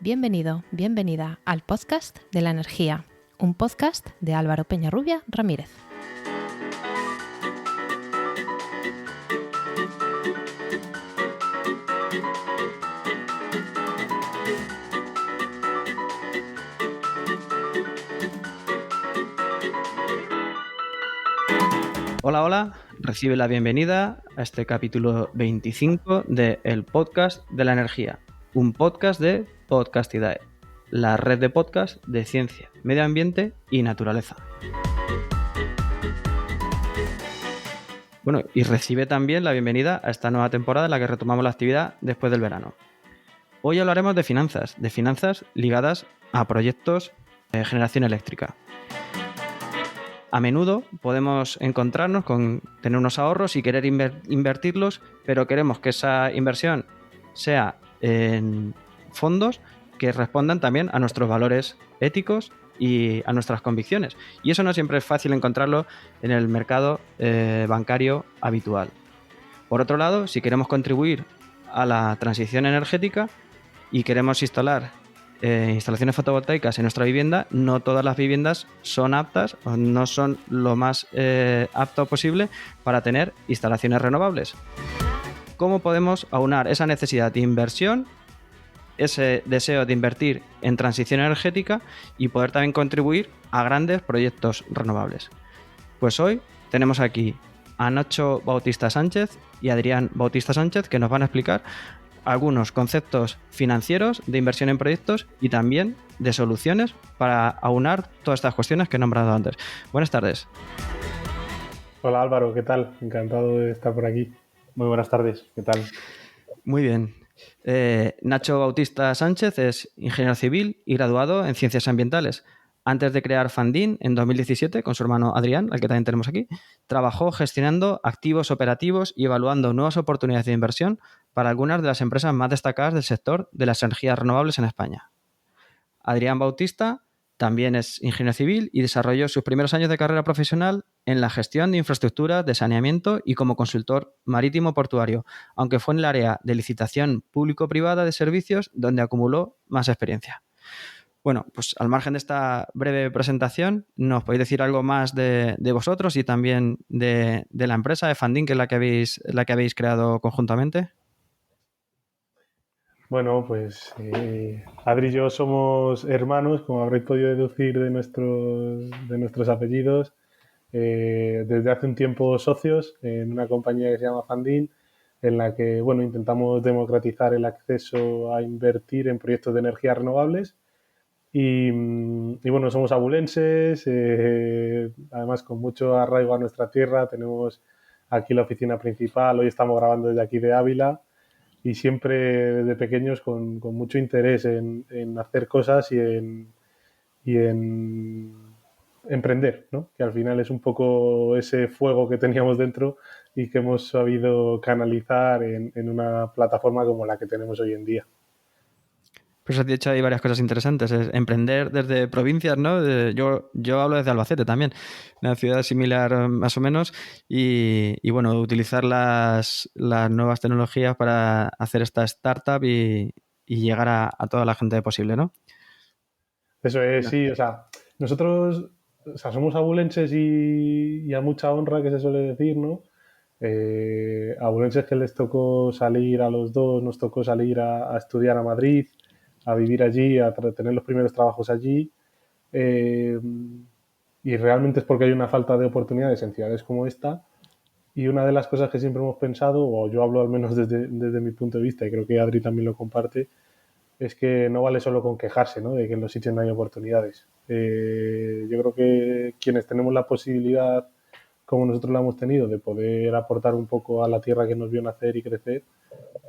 Bienvenido, bienvenida al podcast de la energía, un podcast de Álvaro Peñarrubia Ramírez. Hola, hola, recibe la bienvenida a este capítulo 25 de El Podcast de la Energía, un podcast de Podcastidae, la red de podcast de ciencia, medio ambiente y naturaleza. Bueno, y recibe también la bienvenida a esta nueva temporada en la que retomamos la actividad después del verano. Hoy hablaremos de finanzas ligadas a proyectos de generación eléctrica. A menudo podemos encontrarnos con tener unos ahorros y querer invertirlos, pero queremos que esa inversión sea en fondos que respondan también a nuestros valores éticos y a nuestras convicciones. Y eso no siempre es fácil encontrarlo en el mercado bancario habitual. Por otro lado, si queremos contribuir a la transición energética y queremos instalar instalaciones fotovoltaicas en nuestra vivienda, no todas las viviendas son aptas o no son lo más apto posible para tener instalaciones renovables. ¿Cómo podemos aunar esa necesidad de inversión, ese deseo de invertir en transición energética y poder también contribuir a grandes proyectos renovables? Pues hoy tenemos aquí a Nacho Bautista Sánchez y Adrián Bautista Sánchez, que nos van a explicar algunos conceptos financieros de inversión en proyectos y también de soluciones para aunar todas estas cuestiones que he nombrado antes. Buenas tardes. Hola Álvaro, ¿qué tal? Encantado de estar por aquí. Muy buenas tardes, ¿qué tal? Muy bien. Nacho Bautista Sánchez es ingeniero civil y graduado en ciencias ambientales. Antes de crear Fundin en 2017 con su hermano Adrián, al que también tenemos aquí, trabajó gestionando activos operativos y evaluando nuevas oportunidades de inversión para algunas de las empresas más destacadas del sector de las energías renovables en España. Adrián Bautista también es ingeniero civil y desarrolló sus primeros años de carrera profesional en la gestión de infraestructuras de saneamiento y como consultor marítimo portuario, aunque fue en el área de licitación público-privada de servicios donde acumuló más experiencia. Bueno, pues al margen de esta breve presentación, ¿nos podéis decir algo más de vosotros y también de la empresa de Fundin, que es la que habéis creado conjuntamente? Bueno, pues Adri y yo somos hermanos, como habréis podido deducir de nuestros apellidos. Desde hace un tiempo socios en una compañía que se llama Fundin, en la que bueno, intentamos democratizar el acceso a invertir en proyectos de energías renovables. Y bueno, somos abulenses, además con mucho arraigo a nuestra tierra. Tenemos aquí la oficina principal, hoy estamos grabando desde aquí de Ávila y siempre desde pequeños con mucho interés en hacer cosas y en emprender, ¿no? Que al final es un poco ese fuego que teníamos dentro y que hemos sabido canalizar en una plataforma como la que tenemos hoy en día. Pues has dicho hay varias cosas interesantes. Es emprender desde provincias, ¿no? Yo hablo desde Albacete también, una ciudad similar más o menos, y bueno, utilizar las nuevas tecnologías para hacer esta startup y llegar a toda la gente posible, ¿no? Eso es, sí, o sea, nosotros somos abulenses y a mucha honra que se suele decir, ¿no? Abulenses que les tocó salir a los dos, nos tocó salir a estudiar a Madrid, a vivir allí, a tener los primeros trabajos allí. eh, y realmente es porque hay una falta de oportunidades en ciudades como esta. Y una de las cosas que siempre hemos pensado, o yo hablo al menos desde mi punto de vista, y creo que Adri también lo comparte, es que no vale solo con quejarse, ¿no?, de que en los sitios no hay oportunidades. Yo creo que quienes tenemos la posibilidad, como nosotros la hemos tenido, de poder aportar un poco a la tierra que nos vio nacer y crecer,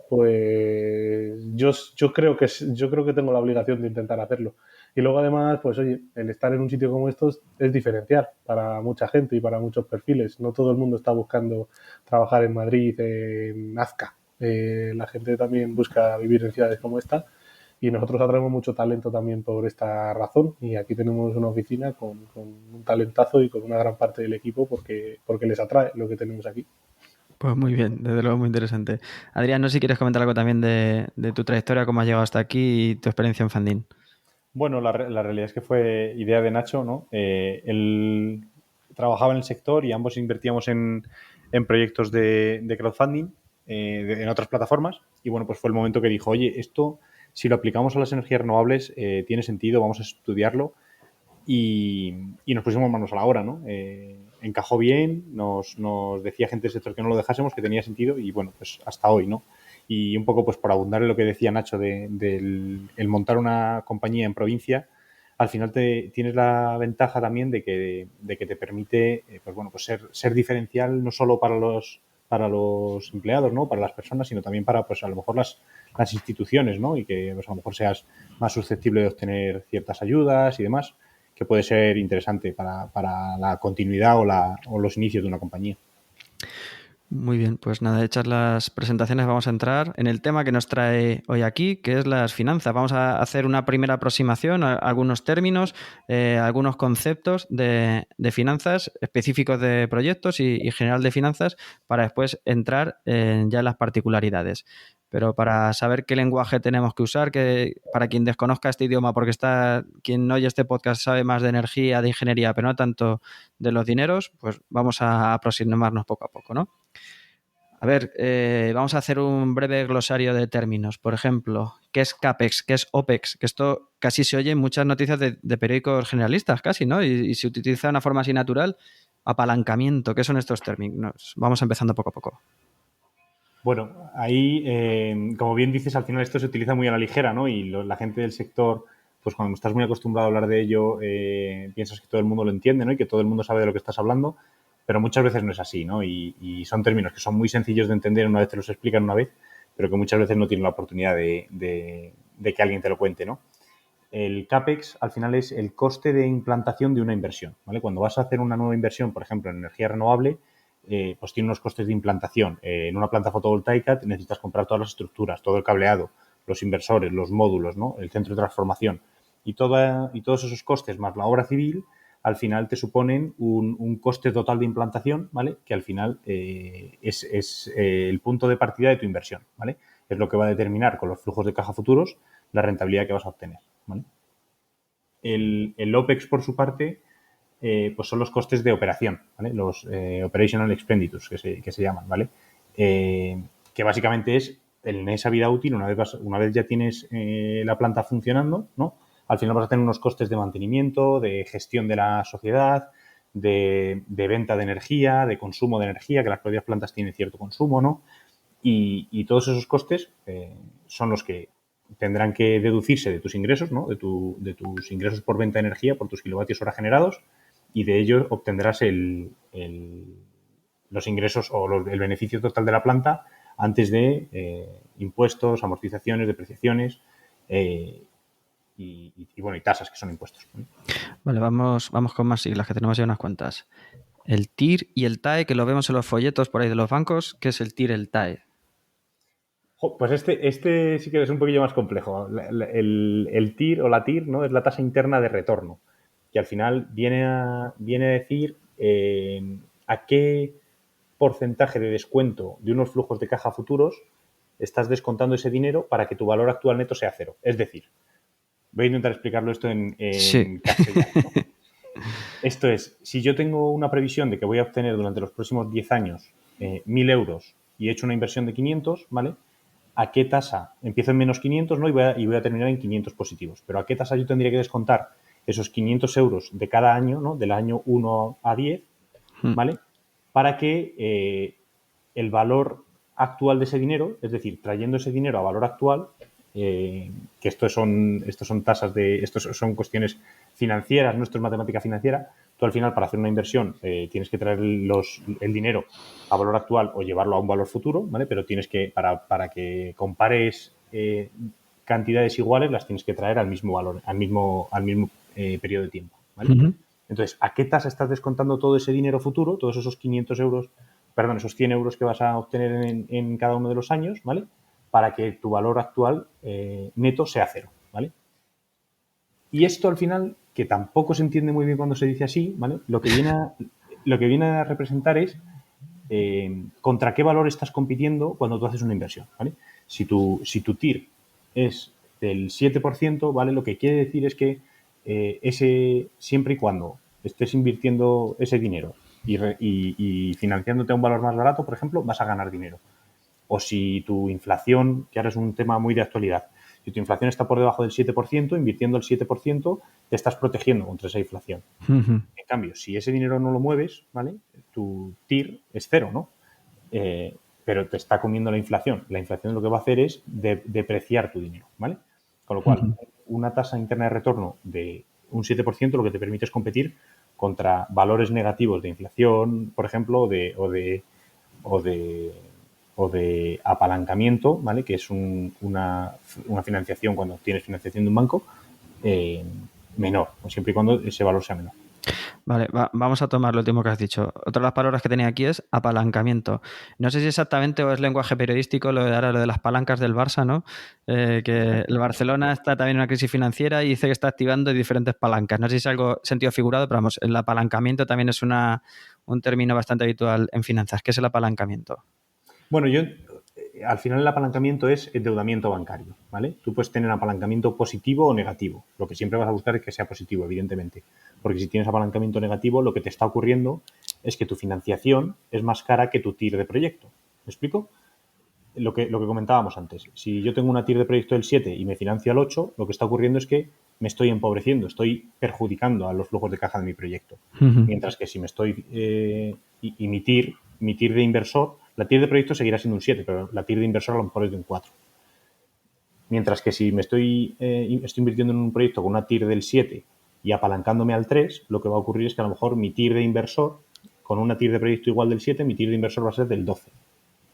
pues yo creo que tengo la obligación de intentar hacerlo. Y luego además, pues oye, el estar en un sitio como estos es diferencial para mucha gente y para muchos perfiles. No todo el mundo está buscando trabajar en Madrid, en Nazca. La gente también busca vivir en ciudades como esta y nosotros atraemos mucho talento también por esta razón y aquí tenemos una oficina con un talentazo y con una gran parte del equipo porque les atrae lo que tenemos aquí. Pues muy bien, desde luego muy interesante. Adrián, no sé si quieres comentar algo también de tu trayectoria, cómo has llegado hasta aquí y tu experiencia en funding. Bueno, la realidad es que fue idea de Nacho, ¿no? Él trabajaba en el sector y ambos invertíamos en proyectos de crowdfunding en otras plataformas. Y bueno, pues fue el momento que dijo, oye, esto, si lo aplicamos a las energías renovables, tiene sentido, vamos a estudiarlo. Y nos pusimos manos a la obra, ¿no? Encajó bien, nos decía gente del sector que no lo dejásemos, que tenía sentido y bueno, pues hasta hoy, ¿no? Y un poco pues por abundar en lo que decía Nacho del el montar una compañía en provincia, al final tienes la ventaja también de que te permite pues bueno, pues ser diferencial no solo para los empleados, ¿no? Para las personas, sino también para pues a lo mejor las instituciones, ¿no? Y que pues, a lo mejor seas más susceptible de obtener ciertas ayudas y demás que puede ser interesante para la continuidad o los inicios de una compañía. Muy bien, pues nada, hechas las presentaciones, vamos a entrar en el tema que nos trae hoy aquí, que es las finanzas. Vamos a hacer una primera aproximación a algunos términos, algunos conceptos de finanzas específicos de proyectos y general de finanzas para después entrar ya en las particularidades. Pero para saber qué lenguaje tenemos que usar, que para quien desconozca este idioma, porque quien oye este podcast sabe más de energía, de ingeniería, pero no tanto de los dineros, pues vamos a aproximarnos poco a poco, ¿no? A ver, vamos a hacer un breve glosario de términos. Por ejemplo, ¿qué es CAPEX? ¿Qué es OPEX? Que esto casi se oye en muchas noticias de periódicos generalistas, casi, ¿no? Y se utiliza de una forma así natural. Apalancamiento, ¿qué son estos términos? Vamos empezando poco a poco. Bueno, ahí, como bien dices, al final esto se utiliza muy a la ligera, ¿no? Y la gente del sector, pues cuando estás muy acostumbrado a hablar de ello, piensas que todo el mundo lo entiende, ¿no? Y que todo el mundo sabe de lo que estás hablando, pero muchas veces no es así, ¿no? Y son términos que son muy sencillos de entender una vez te los explican una vez, pero que muchas veces no tienen la oportunidad de que alguien te lo cuente, ¿no? El CAPEX al final es el coste de implantación de una inversión, ¿vale? Cuando vas a hacer una nueva inversión, por ejemplo, en energía renovable, pues tiene unos costes de implantación. En una planta fotovoltaica necesitas comprar todas las estructuras, todo el cableado, los inversores, los módulos, ¿no? El centro de transformación. Y todos esos costes más la obra civil, al final te suponen un coste total de implantación, ¿vale? Que al final es el punto de partida de tu inversión, ¿vale? Es lo que va a determinar con los flujos de caja futuros la rentabilidad que vas a obtener, ¿vale? El OPEX, por su parte, pues son los costes de operación, ¿vale? Los operational expenditures que se llaman, ¿vale? Que básicamente es en esa vida útil, una vez ya tienes la planta funcionando, ¿no? Al final vas a tener unos costes de mantenimiento, de gestión de la sociedad, de venta de energía, de consumo de energía, que las propias plantas tienen cierto consumo, ¿no? Y todos esos costes son los que tendrán que deducirse de tus ingresos, ¿no? De tus ingresos por venta de energía, por tus kilovatios hora generados, y de ello obtendrás los ingresos o el beneficio total de la planta antes de impuestos, amortizaciones, depreciaciones bueno, y tasas que son impuestos, ¿no? Vale, vamos con más siglas, que tenemos ya unas cuantas. El TIR y el TAE, que lo vemos en los folletos por ahí de los bancos. ¿Qué es el TIR y el TAE? Pues este sí que es un poquillo más complejo. El TIR o la TIR, ¿no? Es la tasa interna de retorno, que al final viene a decir a qué porcentaje de descuento de unos flujos de caja futuros estás descontando ese dinero para que tu valor actual neto sea cero. Es decir, voy a intentar explicarlo esto Sí. en castellano, ¿no? Esto es, si yo tengo una previsión de que voy a obtener durante los próximos 10 años 1.000 euros y he hecho una inversión de 500, ¿vale? ¿A qué tasa? Empiezo en menos 500, ¿no? Y voy a terminar en 500 positivos. Pero ¿a qué tasa yo tendría que descontar esos 500 euros de cada año, ¿no? Del año 1 a 10, ¿vale? Para que el valor actual de ese dinero, es decir, trayendo ese dinero a valor actual, que estos son tasas estos son cuestiones financieras, no esto es matemática financiera, tú al final para hacer una inversión tienes que traer el dinero a valor actual o llevarlo a un valor futuro, ¿vale? Pero tienes que, para que compares cantidades iguales, las tienes que traer al mismo valor, al mismo periodo de tiempo, ¿vale? Uh-huh. Entonces, ¿a qué tasa estás descontando todo ese dinero futuro, todos esos 500 euros, perdón, esos 100 euros que vas a obtener en cada uno de los años, ¿vale? Para que tu valor actual neto sea cero, ¿vale? Y esto al final, que tampoco se entiende muy bien cuando se dice así, ¿vale? Lo que viene a representar es contra qué valor estás compitiendo cuando tú haces una inversión, ¿vale? Si tu TIR es del 7%, ¿vale? Lo que quiere decir es que siempre y cuando estés invirtiendo ese dinero y financiándote a un valor más barato, por ejemplo, vas a ganar dinero. O si tu inflación, que ahora es un tema muy de actualidad, si tu inflación está por debajo del 7%, invirtiendo el 7%, te estás protegiendo contra esa inflación. En cambio, si ese dinero no lo mueves, ¿vale? Tu TIR es cero, ¿no? Pero te está comiendo la inflación. La inflación lo que va a hacer es depreciar tu dinero, ¿vale? Con lo cual, una tasa interna de retorno de un 7% lo que te permite es competir contra valores negativos de inflación, por ejemplo, o de apalancamiento, ¿vale? Que es una financiación cuando tienes financiación de un banco menor, siempre y cuando ese valor sea menor. Vale, vamos a tomar lo último que has dicho. Otra de las palabras que tenía aquí es apalancamiento. No sé si exactamente o es lenguaje periodístico lo de las palancas del Barça, ¿no? Que el Barcelona está también en una crisis financiera y dice que está activando diferentes palancas. No sé si es algo sentido figurado, pero vamos, el apalancamiento también es un término bastante habitual en finanzas. ¿Qué es el apalancamiento? Bueno, al final el apalancamiento es endeudamiento bancario, ¿vale? Tú puedes tener apalancamiento positivo o negativo. Lo que siempre vas a buscar es que sea positivo, evidentemente. Porque si tienes apalancamiento negativo, lo que te está ocurriendo es que tu financiación es más cara que tu TIR de proyecto. ¿Me explico? Lo que comentábamos antes. Si yo tengo una TIR de proyecto del 7 y me financio al 8, lo que está ocurriendo es que me estoy empobreciendo, estoy perjudicando a los flujos de caja de mi proyecto. Mientras que si me estoy... y mi TIR de inversor, la TIR de proyecto seguirá siendo un 7, pero la TIR de inversor a lo mejor es de un 4. Mientras que si me estoy invirtiendo en un proyecto con una TIR del 7 y apalancándome al 3, lo que va a ocurrir es que a lo mejor mi TIR de inversor, con una TIR de proyecto igual del 7, mi TIR de inversor va a ser del 12.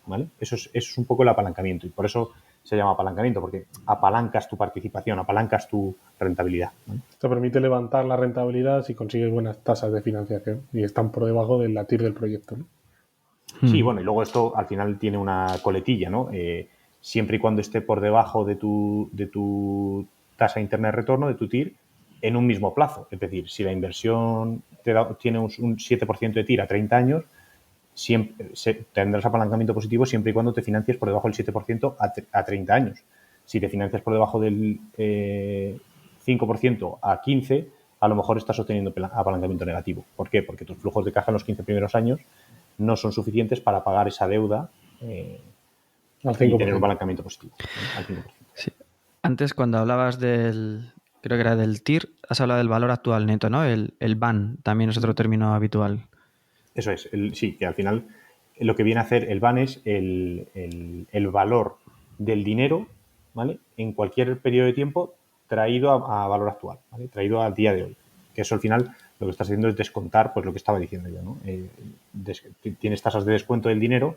¿Vale? Eso es un poco el apalancamiento y por eso se llama apalancamiento, porque apalancas tu participación, apalancas tu rentabilidad, ¿vale? Esto permite levantar la rentabilidad si consigues buenas tasas de financiación y están por debajo de la TIR del proyecto, ¿no? Sí, bueno, y luego esto al final tiene una coletilla, ¿no? Siempre y cuando esté por debajo de tu tasa interna de retorno, de tu TIR, en un mismo plazo. Es decir, si la inversión tiene un 7% de TIR a 30 años, siempre tendrás apalancamiento positivo siempre y cuando te financies por debajo del 7% a 30 años. Si te financias por debajo del 5% a 15, a lo mejor estás obteniendo apalancamiento negativo. ¿Por qué? Porque tus flujos de caja en los 15 primeros años no son suficientes para pagar esa deuda Al y 5%. tener un apalancamiento positivo, al 5%. Sí. Antes, cuando hablabas creo que era del TIR, has hablado del valor actual neto, ¿no? El BAN también es otro término habitual. Eso es, sí, que al final lo que viene a hacer el BAN es el valor del dinero, ¿vale? En cualquier periodo de tiempo traído a valor actual, ¿vale? Traído al día de hoy. Que eso al final lo que estás haciendo es descontar pues lo que estaba diciendo yo, ¿no? Tienes tasas de descuento del dinero,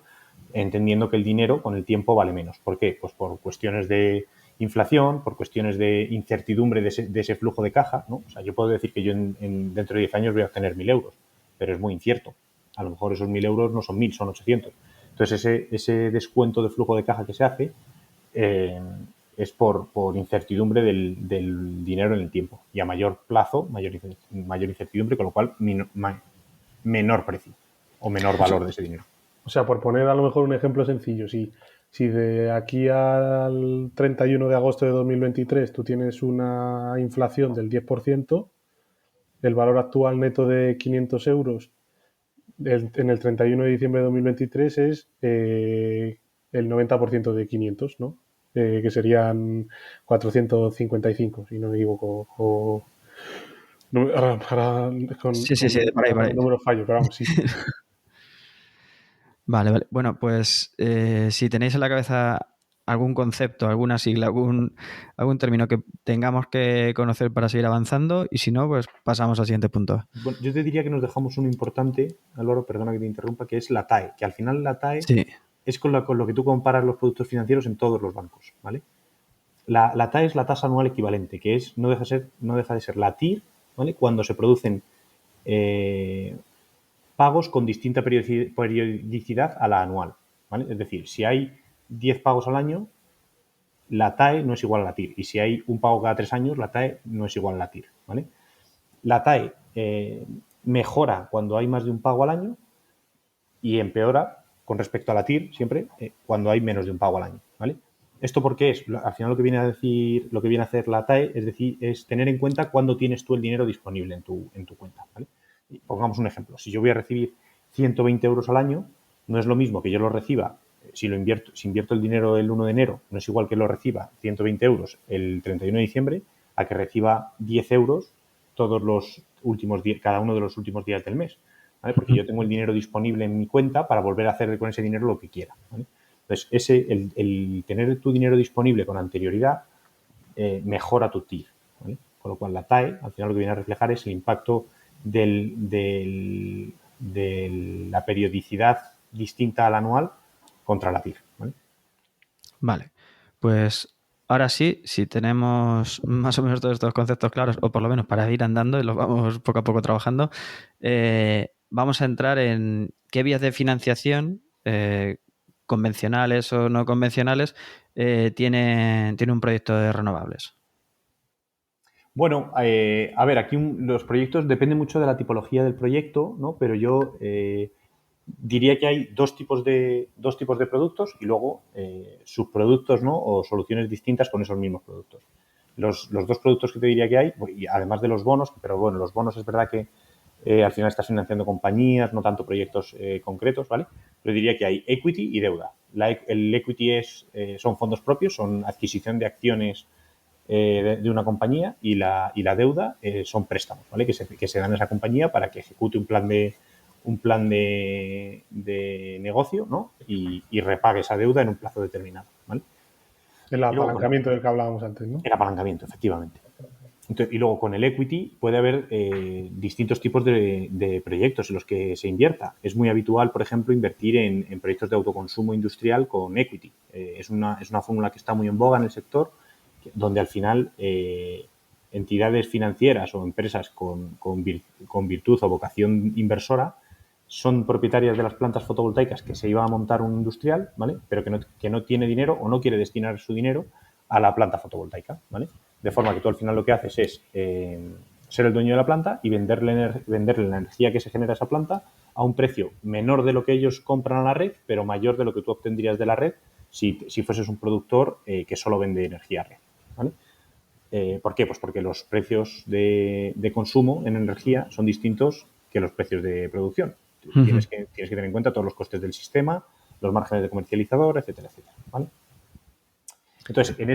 entendiendo que el dinero con el tiempo vale menos. ¿Por qué? Pues por cuestiones de inflación, por cuestiones de incertidumbre de ese flujo de caja, ¿no? O sea, yo puedo decir que yo dentro de 10 años voy a obtener 1.000 euros, pero es muy incierto. A lo mejor esos 1.000 euros no son 1.000, son 800. Entonces, ese descuento de flujo de caja que se hace es por incertidumbre del dinero en el tiempo. Y a mayor plazo, mayor incertidumbre, con lo cual menor precio o menor valor de ese dinero. O sea, por poner a lo mejor un ejemplo sencillo, si de aquí al 31 de agosto de 2023 tú tienes una inflación del 10%, el valor actual neto de 500 euros en el 31 de diciembre de 2023 es el 90% de 500, ¿no? Que serían 455, si no me equivoco. Ahora Sí, por ahí. el número fallo, pero vamos, sí. Vale. Bueno, pues si tenéis en la cabeza algún concepto, alguna sigla, algún término que tengamos que conocer para seguir avanzando, y si no, pues pasamos al siguiente punto. Bueno, yo te diría que nos dejamos uno importante, Álvaro, perdona que te interrumpa, que es la TAE, que al final la TAE es con lo que tú comparas los productos financieros en todos los bancos, ¿vale? La TAE es la tasa anual equivalente, que no deja de ser la TIR, ¿vale? Cuando se producen pagos con distinta periodicidad a la anual, ¿vale? Es decir, si hay 10 pagos al año, la TAE no es igual a la TIR. Y si hay un pago cada 3 años, la TAE no es igual a la TIR, ¿vale? La TAE mejora cuando hay más de un pago al año y empeora con respecto a la TIR siempre cuando hay menos de un pago al año, ¿vale? ¿Esto por qué es? Al final lo que viene a decir, lo que viene a hacer la TAE es decir, es tener en cuenta cuándo tienes tú el dinero disponible en tu cuenta, ¿vale? Y pongamos un ejemplo. Si yo voy a recibir 120 euros al año, no es lo mismo que yo lo reciba si invierto el dinero el 1 de enero, no es igual que lo reciba 120 euros el 31 de diciembre a que reciba 10 euros cada uno de los últimos días del mes, ¿vale? Porque yo tengo el dinero disponible en mi cuenta para volver a hacer con ese dinero lo que quiera, ¿vale? Entonces, el tener tu dinero disponible con anterioridad mejora tu TIR, ¿vale? Con lo cual, la TAE, al final lo que viene a reflejar es el impacto de la periodicidad distinta al anual contra la TIR, ¿vale? Vale, pues ahora sí, si tenemos más o menos todos estos conceptos claros, o por lo menos para ir andando y los vamos poco a poco trabajando, vamos a entrar en qué vías de financiación, convencionales o no convencionales, tiene un proyecto de renovables. Bueno, a ver, aquí los proyectos dependen mucho de la tipología del proyecto, ¿no? Pero yo diría que hay dos tipos de productos y luego subproductos, ¿no? O soluciones distintas con esos mismos productos. Los dos productos que te diría que hay, y además de los bonos, pero bueno, los bonos es verdad que al final estás financiando compañías, no tanto proyectos concretos, ¿vale? Pero diría que hay equity y deuda. El equity son fondos propios, son adquisición de acciones de una compañía y la deuda son préstamos, ¿vale? Que se dan a esa compañía para que ejecute un plan de negocio, ¿no? Y repague esa deuda en un plazo determinado, ¿vale? El apalancamiento del que hablábamos antes, ¿no? El apalancamiento, efectivamente. Entonces, y luego con el equity puede haber distintos tipos de proyectos en los que se invierta. Es muy habitual, por ejemplo, invertir en proyectos de autoconsumo industrial con equity. Es una fórmula que está muy en boga en el sector, donde al final entidades financieras o empresas con virtud o vocación inversora son propietarias de las plantas fotovoltaicas que se iba a montar un industrial, ¿vale? Pero que no tiene dinero o no quiere destinar su dinero a la planta fotovoltaica, ¿vale? De forma que tú al final lo que haces es ser el dueño de la planta y venderle la energía que se genera a esa planta a un precio menor de lo que ellos compran a la red, pero mayor de lo que tú obtendrías de la red si fueses un productor que solo vende energía a red, ¿vale? ¿Por qué? Pues porque los precios de consumo en energía son distintos que los precios de producción. Tienes que tener en cuenta todos los costes del sistema, los márgenes de comercializador, etcétera, etcétera, ¿vale? Entonces, en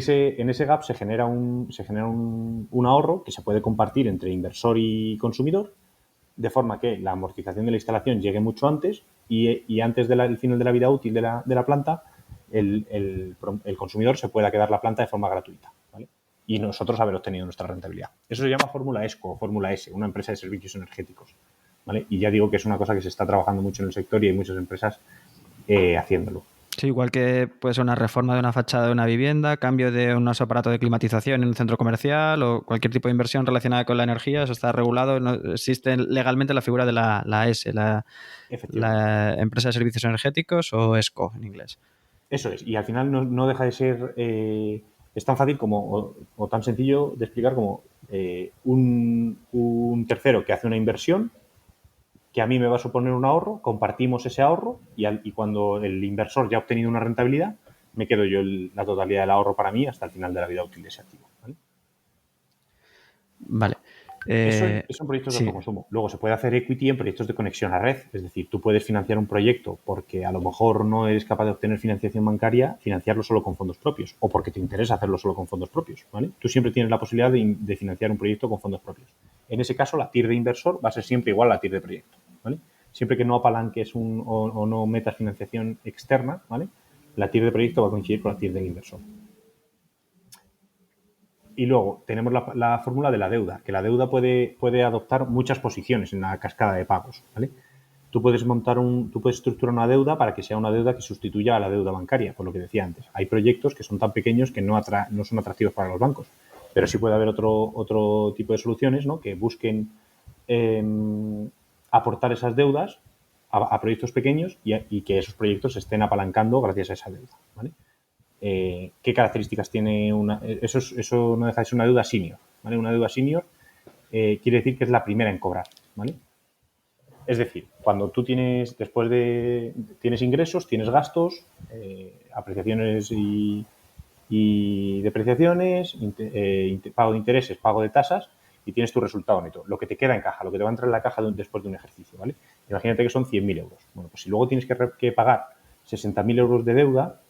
ese gap se genera un ahorro que se puede compartir entre inversor y consumidor, de forma que la amortización de la instalación llegue mucho antes y antes del final de la vida útil de la planta, el consumidor se pueda quedar la planta de forma gratuita, ¿vale? Y nosotros haber obtenido nuestra rentabilidad. Eso se llama Fórmula ESCO o Fórmula S, una empresa de servicios energéticos, ¿vale? Y ya digo que es una cosa que se está trabajando mucho en el sector y hay muchas empresas haciéndolo. Sí, igual que puede ser una reforma de una fachada de una vivienda, cambio de unos aparatos de climatización en un centro comercial o cualquier tipo de inversión relacionada con la energía, eso está regulado. No, existe legalmente la figura de la S, la empresa de servicios energéticos o ESCO en inglés. Eso es, y al final no deja de ser, es tan fácil como, o tan sencillo de explicar como un tercero que hace una inversión que a mí me va a suponer un ahorro, compartimos ese ahorro y cuando el inversor ya ha obtenido una rentabilidad, me quedo yo la totalidad del ahorro para mí hasta el final de la vida útil de ese activo, ¿vale? Vale. Eso son proyectos de autoconsumo. Luego se puede hacer equity en proyectos de conexión a red. Es decir, tú puedes financiar un proyecto porque a lo mejor no eres capaz de obtener financiación bancaria, financiarlo solo con fondos propios o porque te interesa hacerlo solo con fondos propios, ¿vale? Tú siempre tienes la posibilidad de financiar un proyecto con fondos propios. En ese caso, la TIR de inversor va a ser siempre igual a la TIR de proyecto, ¿vale? Siempre que no apalanques o no metas financiación externa, ¿vale? La TIR de proyecto va a coincidir con la TIR del inversor. Y luego tenemos la fórmula de la deuda, que la deuda puede adoptar muchas posiciones en la cascada de pagos, ¿vale? Tú puedes estructurar una deuda para que sea una deuda que sustituya a la deuda bancaria, por lo que decía antes. Hay proyectos que son tan pequeños que no son atractivos para los bancos, pero sí puede haber otro tipo de soluciones, ¿no? Que busquen aportar esas deudas a proyectos pequeños y que esos proyectos se estén apalancando gracias a esa deuda, ¿vale? ¿Qué características tiene eso no deja de ser una deuda senior, ¿vale? Una deuda senior quiere decir que es la primera en cobrar, ¿vale? Es decir, cuando tú tienes ingresos, tienes gastos, apreciaciones y depreciaciones, pago de intereses, pago de tasas y tienes tu resultado neto, lo que te queda en caja, lo que te va a entrar en la caja después de un ejercicio, ¿vale? Imagínate que son 100.000 euros. Bueno, pues si luego tienes que pagar 60.000 euros de deuda,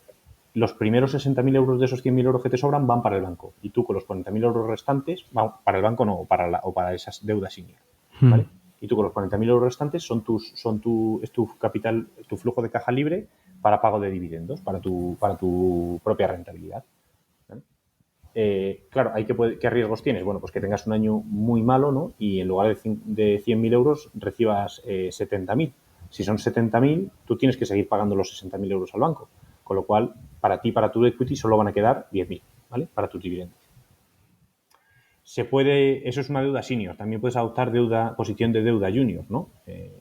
los primeros 60.000 euros de esos 100.000 euros que te sobran van para el banco y tú con los 40.000 euros restantes, van para el banco no, o para esas deudas senior, ¿vale? Y tú con los 40.000 euros restantes es tu capital, tu flujo de caja libre para pago de dividendos, para tu propia rentabilidad. ¿Vale? Claro, ¿qué riesgos tienes? Bueno, pues que tengas un año muy malo, ¿no? Y en lugar de 100.000 euros recibas 70.000. Si son 70.000, tú tienes que seguir pagando los 60.000 euros al banco. Con lo cual, para tu equity, solo van a quedar 10.000, ¿vale? Para tus dividendos. Eso es una deuda senior. También puedes adoptar posición de deuda junior, ¿no?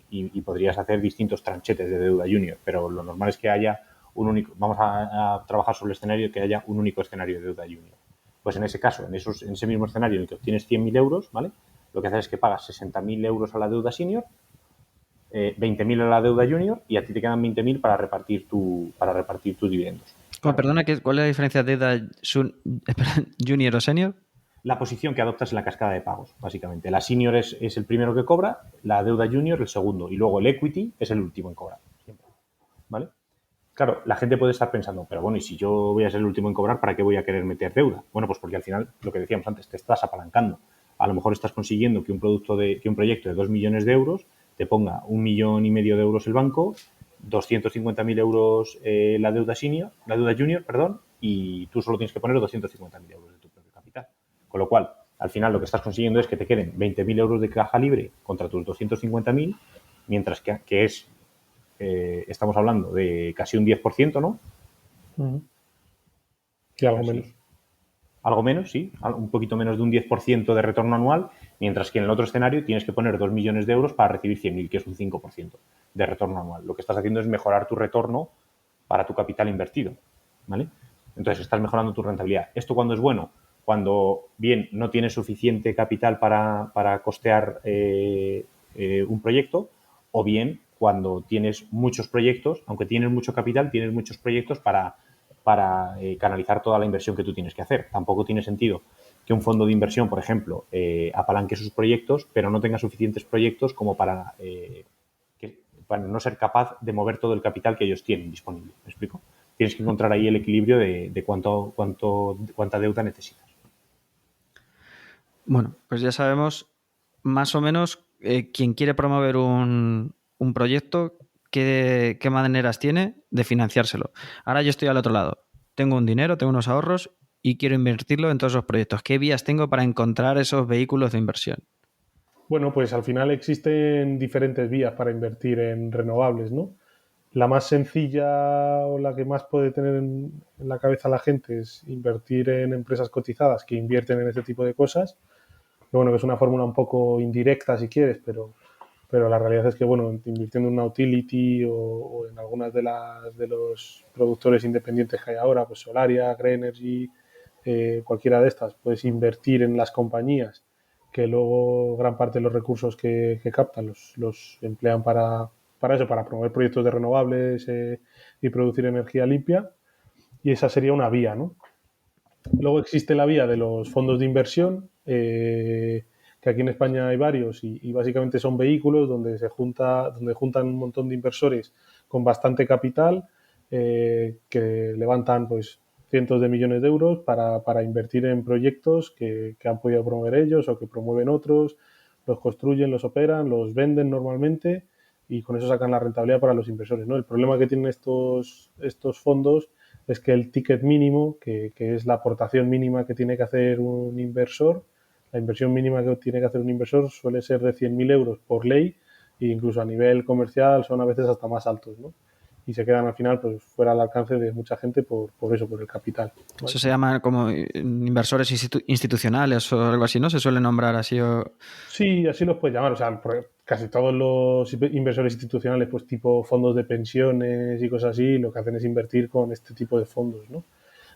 Y podrías hacer distintos tranchetes de deuda junior, pero lo normal es que haya un único. Vamos a trabajar sobre el escenario de que haya un único escenario de deuda junior. Pues en ese caso, en ese mismo escenario en el que obtienes 100.000 euros, ¿vale? Lo que haces es que pagas 60.000 euros a la deuda senior, 20.000 a la deuda junior y a ti te quedan 20.000 para repartir tus dividendos. Claro. Perdona, ¿cuál es la diferencia de deuda junior o senior? La posición que adoptas en la cascada de pagos, básicamente. La senior es el primero que cobra, la deuda junior el segundo y luego el equity es el último en cobrar. Siempre. ¿Vale? Claro, la gente puede estar pensando, pero bueno, y si yo voy a ser el último en cobrar, ¿para qué voy a querer meter deuda? Bueno, pues porque al final, lo que decíamos antes, te estás apalancando. A lo mejor estás consiguiendo que un proyecto de 2 millones de euros te ponga 1,5 millones de euros el banco, 250.000 euros la deuda junior, y tú solo tienes que poner 250.000 euros de tu propio capital. Con lo cual, al final lo que estás consiguiendo es que te queden 20.000 euros de caja libre contra tus 250.000, mientras que es, estamos hablando de casi un 10%, ¿no? Y algo menos. Algo menos, sí, un poquito menos de un 10% de retorno anual, mientras que en el otro escenario tienes que poner 2 millones de euros para recibir 100.000, que es un 5% de retorno anual. Lo que estás haciendo es mejorar tu retorno para tu capital invertido, ¿vale? Entonces estás mejorando tu rentabilidad. ¿Esto cuándo es bueno? Cuando, bien, no tienes suficiente capital para costear un proyecto, o bien cuando tienes muchos proyectos, aunque tienes mucho capital, tienes muchos proyectos para canalizar toda la inversión que tú tienes que hacer. Tampoco tiene sentido que un fondo de inversión, por ejemplo, apalanque sus proyectos, pero no tenga suficientes proyectos como para no ser capaz de mover todo el capital que ellos tienen disponible. ¿Me explico? Tienes que encontrar ahí el equilibrio de cuánta deuda necesitas. Bueno, pues ya sabemos más o menos quien quiere promover un proyecto, qué maneras tiene de financiárselo. Ahora yo estoy al otro lado. Tengo un dinero, tengo unos ahorros y quiero invertirlo en todos esos proyectos. ¿Qué vías tengo para encontrar esos vehículos de inversión? Bueno, pues al final existen diferentes vías para invertir en renovables, ¿no? La más sencilla o la que más puede tener en la cabeza la gente es invertir en empresas cotizadas que invierten en este tipo de cosas. Pero bueno, que es una fórmula un poco indirecta si quieres, pero la realidad es que, bueno, invirtiendo en una utility o en algunas de los productores independientes que hay ahora, pues Solaria, Green Energy, cualquiera de estas, puedes invertir en las compañías que luego gran parte de los recursos que captan los emplean para eso, para promover proyectos de renovables y producir energía limpia. Y esa sería una vía, ¿no? Luego existe la vía de los fondos de inversión, que aquí en España hay varios y básicamente son vehículos donde juntan un montón de inversores con bastante capital, que levantan pues cientos de millones de euros para invertir en proyectos que han podido promover ellos o que promueven otros, los construyen, los operan, los venden normalmente y con eso sacan la rentabilidad para los inversores, ¿no? El problema que tienen estos fondos es que el ticket mínimo, que es la aportación mínima que tiene que hacer un inversor, la inversión mínima que tiene que hacer un inversor suele ser de 100.000 euros por ley e incluso a nivel comercial son a veces hasta más altos, ¿no? Y se quedan al final pues fuera al alcance de mucha gente por eso, por el capital, ¿vale? Eso se llama como inversores institucionales o algo así, ¿no? Se suele nombrar así o... Sí, así los puedes llamar. O sea, casi todos los inversores institucionales, pues tipo fondos de pensiones y cosas así, lo que hacen es invertir con este tipo de fondos, ¿no?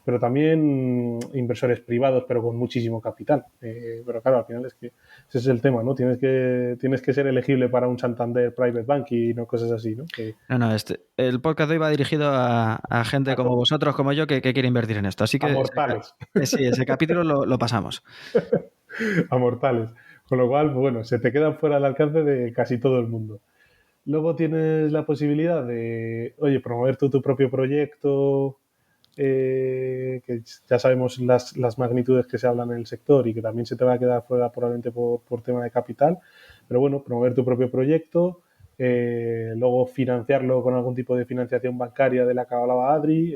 pero también inversores privados, pero con muchísimo capital. Pero claro, al final es que ese es el tema, ¿no? Tienes que ser elegible para un Santander Private Bank y no cosas así, ¿no? No, el podcast de hoy va dirigido a gente como vosotros, como yo, que quiere invertir en esto. Así A que mortales. sí, ese capítulo lo pasamos. A mortales. Con lo cual, bueno, se te quedan fuera del alcance de casi todo el mundo. Luego tienes la posibilidad de, oye, promover tú tu propio proyecto, que ya sabemos las magnitudes que se hablan en el sector y que también se te va a quedar fuera probablemente por tema de capital, pero bueno, promover tu propio proyecto, luego financiarlo con algún tipo de financiación bancaria de la que hablaba Adri,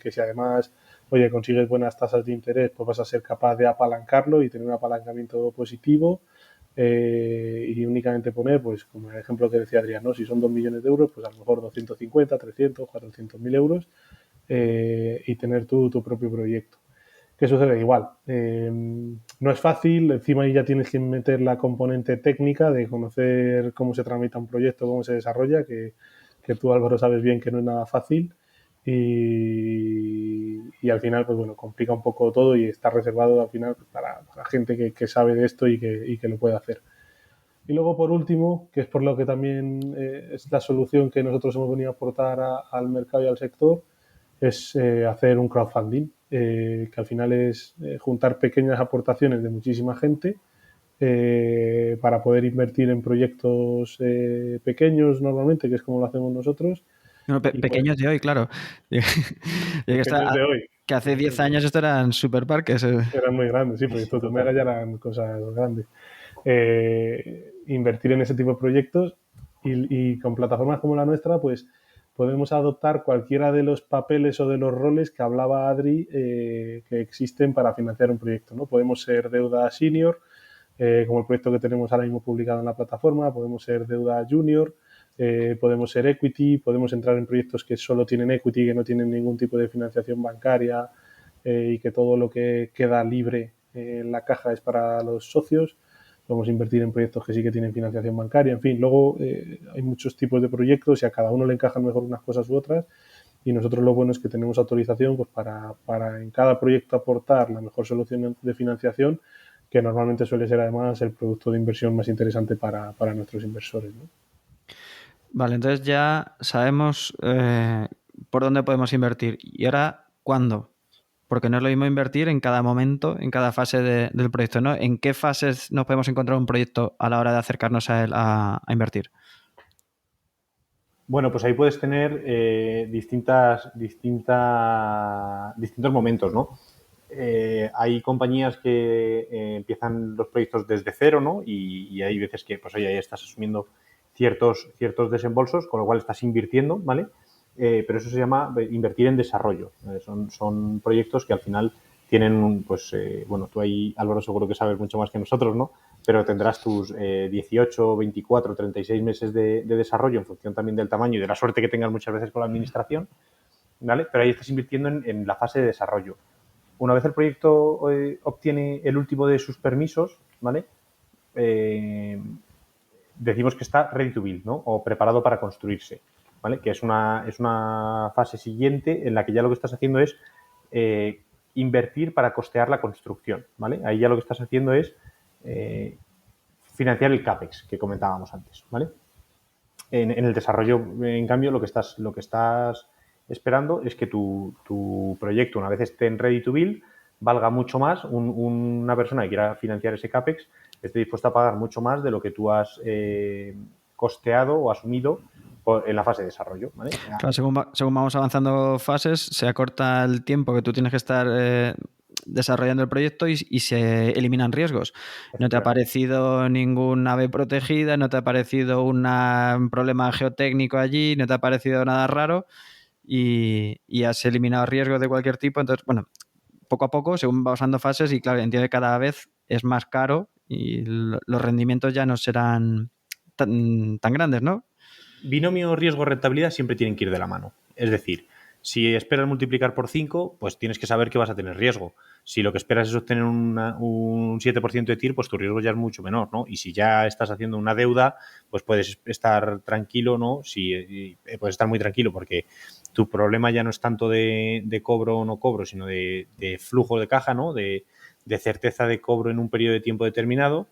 que si además, oye, consigues buenas tasas de interés, pues vas a ser capaz de apalancarlo y tener un apalancamiento positivo. Y únicamente poner, pues como el ejemplo que decía Adrián, ¿no? Si son 2 millones de euros, pues a lo mejor 250, 300, 400.000 euros y tener tu propio proyecto. ¿Qué sucede? Igual, no es fácil, encima ahí ya tienes que meter la componente técnica de conocer cómo se tramita un proyecto, cómo se desarrolla, que tú, Álvaro, sabes bien que no es nada fácil y al final, pues bueno, complica un poco todo y está reservado al final para gente que sabe de esto y que lo puede hacer. Y luego, por último, que es por lo que también es la solución que nosotros hemos venido a aportar al mercado y al sector, es hacer un crowdfunding, que al final es juntar pequeñas aportaciones de muchísima gente para poder invertir en proyectos pequeños normalmente, que es como lo hacemos nosotros. No, pequeños de hoy, claro. Pequeños de hoy. Que hace 10 años esto eran superparques. Eran muy grandes, sí, porque estos mega ya eran cosas grandes. Invertir en ese tipo de proyectos y con plataformas como la nuestra, pues podemos adoptar cualquiera de los papeles o de los roles que hablaba Adri que existen para financiar un proyecto, ¿no? Podemos ser deuda senior, como el proyecto que tenemos ahora mismo publicado en la plataforma, podemos ser deuda junior, podemos ser equity, podemos entrar en proyectos que solo tienen equity, que no tienen ningún tipo de financiación bancaria y que todo lo que queda libre en la caja es para los socios. Podemos invertir en proyectos que sí que tienen financiación bancaria, en fin, luego hay muchos tipos de proyectos y a cada uno le encajan mejor unas cosas u otras y nosotros lo bueno es que tenemos autorización pues, para en cada proyecto aportar la mejor solución de financiación, que normalmente suele ser además el producto de inversión más interesante para nuestros inversores, ¿no? Vale, entonces ya sabemos por dónde podemos invertir. ¿Y ahora cuándo? Porque no es lo mismo invertir en cada momento, en cada fase del proyecto, ¿no? ¿En qué fases nos podemos encontrar un proyecto a la hora de acercarnos a él a invertir? Bueno, pues ahí puedes tener distintos momentos, ¿no? Hay compañías que empiezan los proyectos desde cero, ¿no? Y hay veces que, pues oye, ahí estás asumiendo ciertos desembolsos, con lo cual estás invirtiendo, ¿vale? Pero eso se llama invertir en desarrollo. Son proyectos que al final tienen, bueno, tú ahí, Álvaro, seguro que sabes mucho más que nosotros, ¿no? Pero tendrás tus 18, 24, 36 meses de desarrollo en función también del tamaño y de la suerte que tengas muchas veces con la administración, ¿vale? Pero ahí estás invirtiendo en la fase de desarrollo. Una vez el proyecto obtiene el último de sus permisos, ¿vale? Decimos que está ready to build, ¿no? O preparado para construirse, ¿vale? Que es una fase siguiente en la que ya lo que estás haciendo es invertir para costear la construcción, ¿vale? Ahí ya lo que estás haciendo es financiar el CAPEX que comentábamos antes, ¿vale? En el desarrollo, en cambio, lo que estás esperando es que tu proyecto, una vez esté en ready to build, valga mucho más. Una persona que quiera financiar ese CAPEX esté dispuesta a pagar mucho más de lo que tú has costeado o asumido en la fase de desarrollo, ¿vale? Claro, según vamos avanzando fases, se acorta el tiempo que tú tienes que estar desarrollando el proyecto y se eliminan riesgos. No te ha parecido ningún ave protegida, no te ha parecido un problema geotécnico allí, no te ha parecido nada raro y has eliminado riesgos de cualquier tipo. Entonces, bueno, poco a poco, según vamos dando fases, y claro, entiendo que cada vez es más caro y los rendimientos ya no serán tan grandes, ¿no? Binomio riesgo-rentabilidad siempre tienen que ir de la mano. Es decir, si esperas multiplicar por 5, pues tienes que saber que vas a tener riesgo. Si lo que esperas es obtener un 7% de TIR, pues tu riesgo ya es mucho menor, ¿no? Y si ya estás haciendo una deuda, pues puedes estar tranquilo, ¿no? Puedes estar muy tranquilo porque tu problema ya no es tanto de cobro o no cobro, sino de flujo de caja, ¿no? De certeza de cobro en un periodo de tiempo determinado,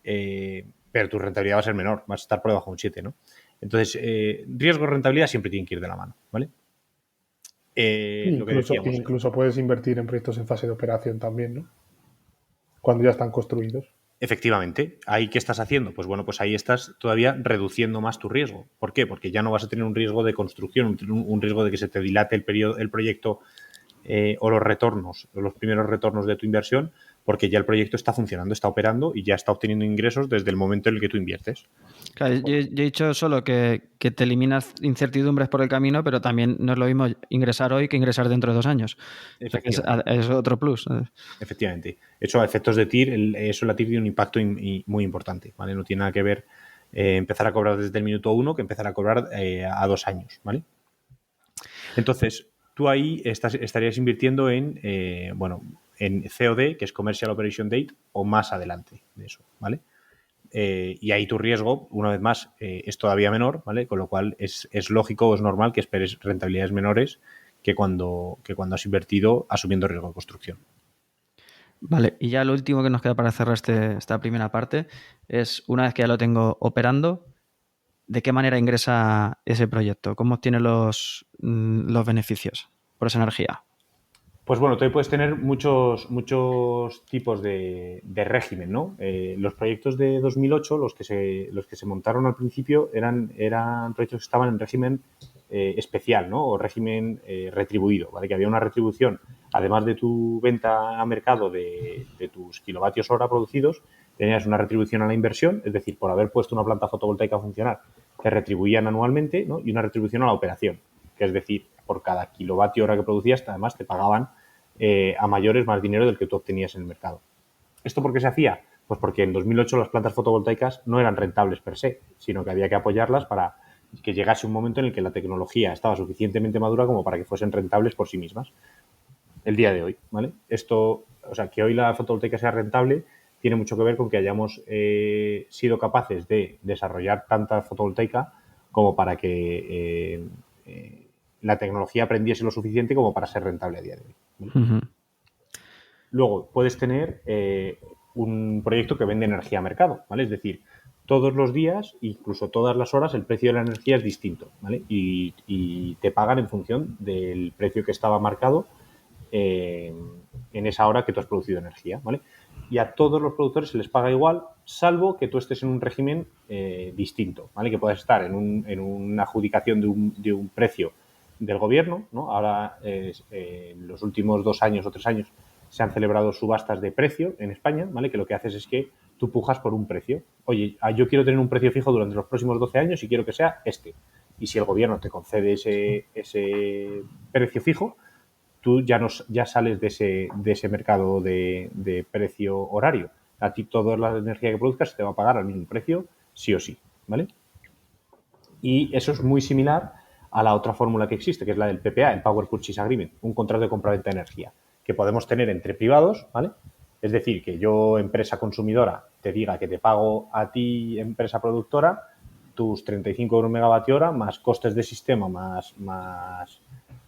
pero tu rentabilidad va a ser menor, vas a estar por debajo de un 7, ¿no? Entonces, riesgo y rentabilidad siempre tienen que ir de la mano, ¿vale? Lo que decíamos. Incluso puedes invertir en proyectos en fase de operación también, ¿no? Cuando ya están construidos. Efectivamente. ¿Ahí qué estás haciendo? Pues bueno, pues ahí estás todavía reduciendo más tu riesgo. ¿Por qué? Porque ya no vas a tener un riesgo de construcción, un riesgo de que se te dilate el proyecto o los retornos, o los primeros retornos de tu inversión, porque ya el proyecto está funcionando, está operando y ya está obteniendo ingresos desde el momento en el que tú inviertes. Claro, yo he dicho solo que te eliminas incertidumbres por el camino, pero también no es lo mismo ingresar hoy que ingresar dentro de 2 años. O sea, es otro plus. Efectivamente. Eso a efectos de TIR, eso la TIR tiene un impacto muy importante, ¿vale? No tiene nada que ver empezar a cobrar desde el minuto 1 que empezar a cobrar a 2 años, ¿vale? Entonces, tú ahí estarías invirtiendo en COD, que es Commercial Operation Date, o más adelante de eso, ¿vale? Y ahí tu riesgo, una vez más, es todavía menor, ¿vale? Con lo cual es lógico o es normal que esperes rentabilidades menores que cuando has invertido asumiendo riesgo de construcción. Vale, y ya lo último que nos queda para cerrar esta primera parte es, una vez que ya lo tengo operando, ¿de qué manera ingresa ese proyecto? ¿Cómo obtiene los beneficios por esa energía? Pues bueno, tú puedes tener muchos tipos de régimen, ¿no? Los proyectos de 2008, los que se montaron al principio, eran proyectos que estaban en régimen especial, ¿no? O régimen retribuido, ¿vale? Que había una retribución, además de tu venta a mercado de tus kilovatios hora producidos, tenías una retribución a la inversión, es decir, por haber puesto una planta fotovoltaica a funcionar, te retribuían anualmente, ¿no? Y una retribución a la operación, que es decir, por cada kilovatio hora que producías, además te pagaban a mayores más dinero del que tú obtenías en el mercado. ¿Esto por qué se hacía? Pues porque en 2008 las plantas fotovoltaicas no eran rentables per se, sino que había que apoyarlas para que llegase un momento en el que la tecnología estaba suficientemente madura como para que fuesen rentables por sí mismas. El día de hoy, ¿vale? Esto, o sea, que hoy la fotovoltaica sea rentable tiene mucho que ver con que hayamos sido capaces de desarrollar tanta fotovoltaica como para que la tecnología aprendiese lo suficiente como para ser rentable a día de hoy, ¿vale? Uh-huh. Luego, puedes tener un proyecto que vende energía a mercado, ¿vale? Es decir, todos los días, incluso todas las horas, el precio de la energía es distinto, ¿vale? Y te pagan en función del precio que estaba marcado en esa hora que tú has producido energía, ¿vale? Y a todos los productores se les paga igual, salvo que tú estés en un régimen distinto, ¿vale? Que puedas estar en una adjudicación de un precio del gobierno, ¿no? Ahora, en los últimos 2 años o 3 años, se han celebrado subastas de precio en España, ¿vale? Que lo que haces es que tú pujas por un precio. Oye, yo quiero tener un precio fijo durante los próximos 12 años y quiero que sea este. Y si el gobierno te concede ese precio fijo, tú ya sales de ese mercado de precio horario. A ti toda la energía que produzcas te va a pagar al mismo precio, sí o sí, ¿vale? Y eso es muy similar a la otra fórmula que existe, que es la del PPA, el Power Purchase Agreement, un contrato de compraventa de energía, que podemos tener entre privados, ¿vale? Es decir, que yo, empresa consumidora, te diga que te pago a ti, empresa productora, tus 35 euros megavatio hora, más costes de sistema, más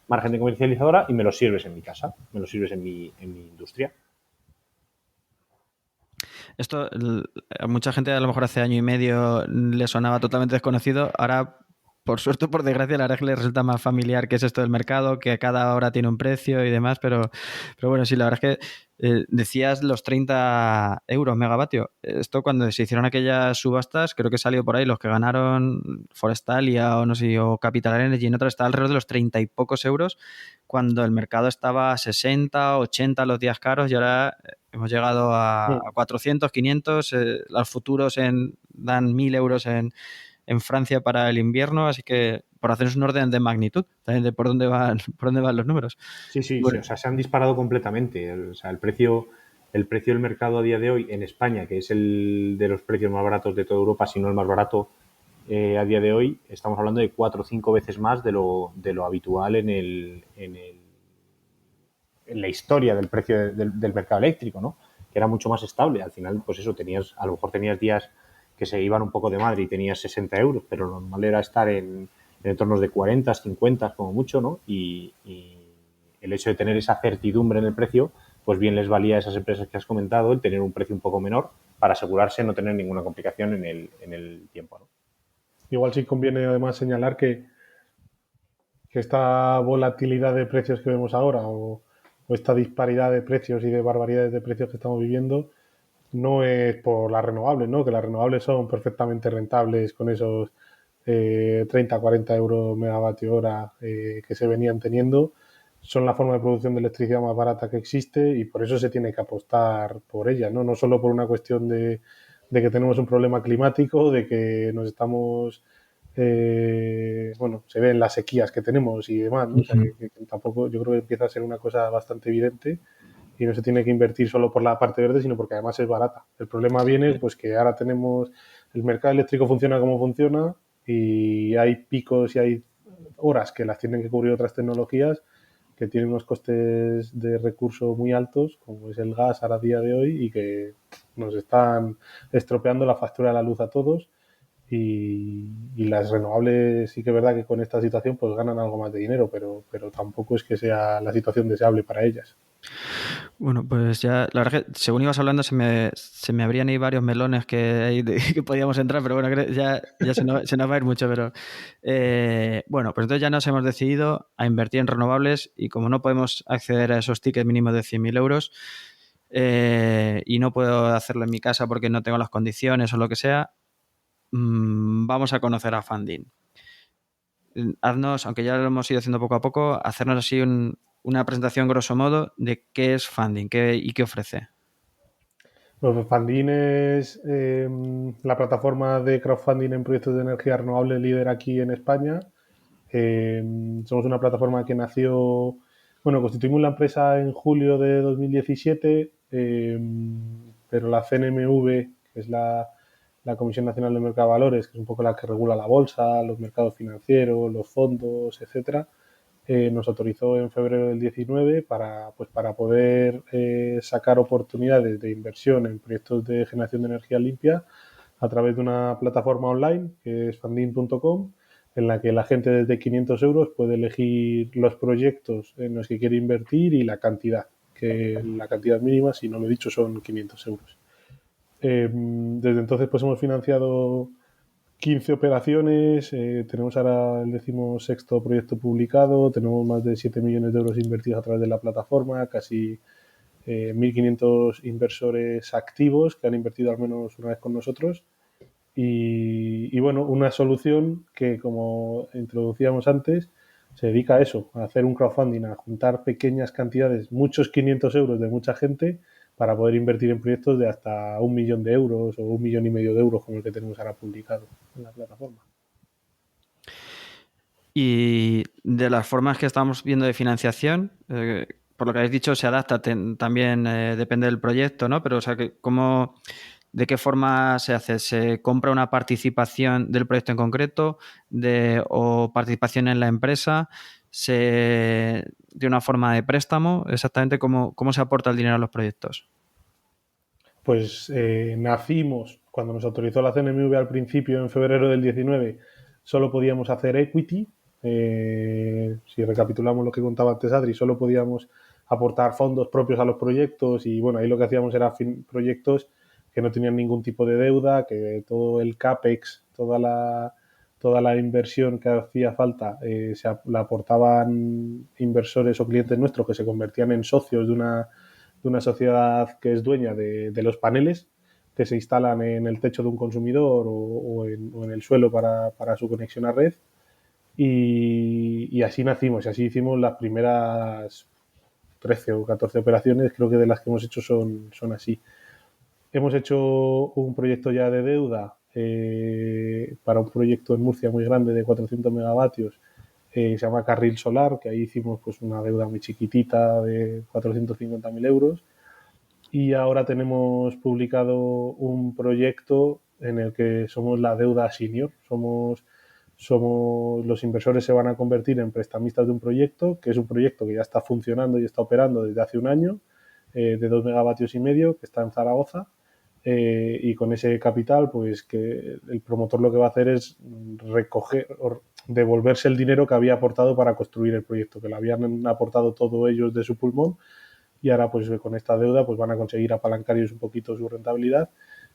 margen de comercializadora, y me lo sirves en mi casa, me lo sirves en mi industria. Esto a mucha gente a lo mejor hace año y medio le sonaba totalmente desconocido. Ahora, por suerte o por desgracia, la verdad es que le resulta más familiar qué es esto del mercado, que cada hora tiene un precio y demás, pero bueno, sí, la verdad es que decías los 30 euros megavatio. Esto cuando se hicieron aquellas subastas, creo que salió por ahí, los que ganaron Forestalia o no sé, o Capital Energy en otras, estaba alrededor de los 30 y pocos euros, cuando el mercado estaba a 60, 80 los días caros, y ahora hemos llegado a 400, 500, los futuros dan 1.000 euros en Francia para el invierno, así que por hacernos un orden de magnitud, también de por dónde van los números. Sí, Bueno. O sea, se han disparado completamente. O sea, el precio del mercado a día de hoy en España, que es el de los precios más baratos de toda Europa, si no el más barato a día de hoy, estamos hablando de 4 o 5 veces más de lo habitual en la historia del precio del mercado eléctrico, ¿no? Que era mucho más estable. Al final, pues eso, a lo mejor tenías días que se iban un poco de madre y tenías 60 euros, pero lo normal era estar en entornos de 40, 50 como mucho, ¿no? Y el hecho de tener esa certidumbre en el precio, pues bien les valía a esas empresas que has comentado el tener un precio un poco menor para asegurarse no tener ninguna complicación en el tiempo, ¿no? Igual sí conviene además señalar que esta volatilidad de precios que vemos ahora o esta disparidad de precios y de barbaridades de precios que estamos viviendo no es por las renovables, ¿no? Que las renovables son perfectamente rentables con esos 30, 40 euros megavatio hora que se venían teniendo. Son la forma de producción de electricidad más barata que existe y por eso se tiene que apostar por ella, ¿no? No solo por una cuestión de que tenemos un problema climático, de que nos estamos bueno, se ven las sequías que tenemos y demás, ¿no? O sea, que tampoco, yo creo que empieza a ser una cosa bastante evidente y no se tiene que invertir solo por la parte verde, sino porque además es barata. El problema viene, pues que ahora tenemos, el mercado eléctrico funciona como funciona y hay picos y hay horas que las tienen que cubrir otras tecnologías que tienen unos costes de recurso muy altos, como es el gas ahora a día de hoy, y que nos están estropeando la factura de la luz a todos. Y las renovables sí que es verdad que con esta situación pues ganan algo más de dinero, pero tampoco es que sea la situación deseable para ellas. Bueno, pues ya, la verdad que según ibas hablando se me abrían ahí varios melones que podíamos entrar, pero bueno, ya se nos va a ir mucho, pero bueno, pues entonces ya nos hemos decidido a invertir en renovables y como no podemos acceder a esos tickets mínimos de 100.000 euros y no puedo hacerlo en mi casa porque no tengo las condiciones o lo que sea, vamos a conocer a Funding. Haznos, aunque ya lo hemos ido haciendo poco a poco, hacernos así una presentación grosso modo de qué es Funding y qué ofrece. Pues Funding es la plataforma de crowdfunding en proyectos de energía renovable líder aquí en España. Somos una plataforma que nació, bueno, constituimos la empresa en julio de 2017, pero la CNMV, que es la Comisión Nacional de Mercado de Valores, que es un poco la que regula la bolsa, los mercados financieros, los fondos, etcétera, nos autorizó en febrero del 19 pues para poder sacar oportunidades de inversión en proyectos de generación de energía limpia a través de una plataforma online que es funding.com, en la que la gente desde 500 euros puede elegir los proyectos en los que quiere invertir y la cantidad, que la cantidad mínima, si no lo he dicho, son 500 euros. Desde entonces pues hemos financiado 15 operaciones, tenemos ahora el 16º proyecto publicado, tenemos más de 7 millones de euros invertidos a través de la plataforma, casi 1.500 inversores activos que han invertido al menos una vez con nosotros y bueno, una solución que como introducíamos antes se dedica a eso, a hacer un crowdfunding, a juntar pequeñas cantidades, muchos 500 euros de mucha gente para poder invertir en proyectos de hasta 1 millón de euros o 1,5 millones de euros como el que tenemos ahora publicado en la plataforma. Y de las formas que estamos viendo de financiación, por lo que habéis dicho, se adapta también, depende del proyecto, ¿no? Pero, o sea, ¿de qué forma se hace? ¿Se compra una participación del proyecto en concreto o participación en la empresa? ¿De una forma de préstamo? Exactamente cómo se aporta el dinero a los proyectos. Pues nacimos, cuando nos autorizó la CNMV al principio, en febrero del 19, solo podíamos hacer equity. Si recapitulamos lo que contaba antes Adri, solo podíamos aportar fondos propios a los proyectos y bueno, ahí lo que hacíamos era proyectos que no tenían ningún tipo de deuda, que todo el CAPEX, toda la inversión que hacía falta la aportaban inversores o clientes nuestros que se convertían en socios de una sociedad que es dueña de los paneles que se instalan en el techo de un consumidor o en el suelo para su conexión a red. Y así nacimos y así hicimos las primeras 13 o 14 operaciones, creo que de las que hemos hecho son así. Hemos hecho un proyecto ya de deuda para un proyecto en Murcia muy grande de 400 megavatios, se llama Carril Solar, que ahí hicimos pues una deuda muy chiquitita de 450.000 euros. Y ahora tenemos publicado un proyecto en el que somos la deuda senior, somos los inversores se van a convertir en prestamistas de un proyecto, que es un proyecto que ya está funcionando y está operando desde hace un año, de 2,5 megavatios, que está en Zaragoza, y con ese capital, pues que el promotor lo que va a hacer es recoger o devolverse el dinero que había aportado para construir el proyecto, que lo habían aportado todos ellos de su pulmón, y ahora pues con esta deuda pues van a conseguir apalancar ellos un poquito su rentabilidad,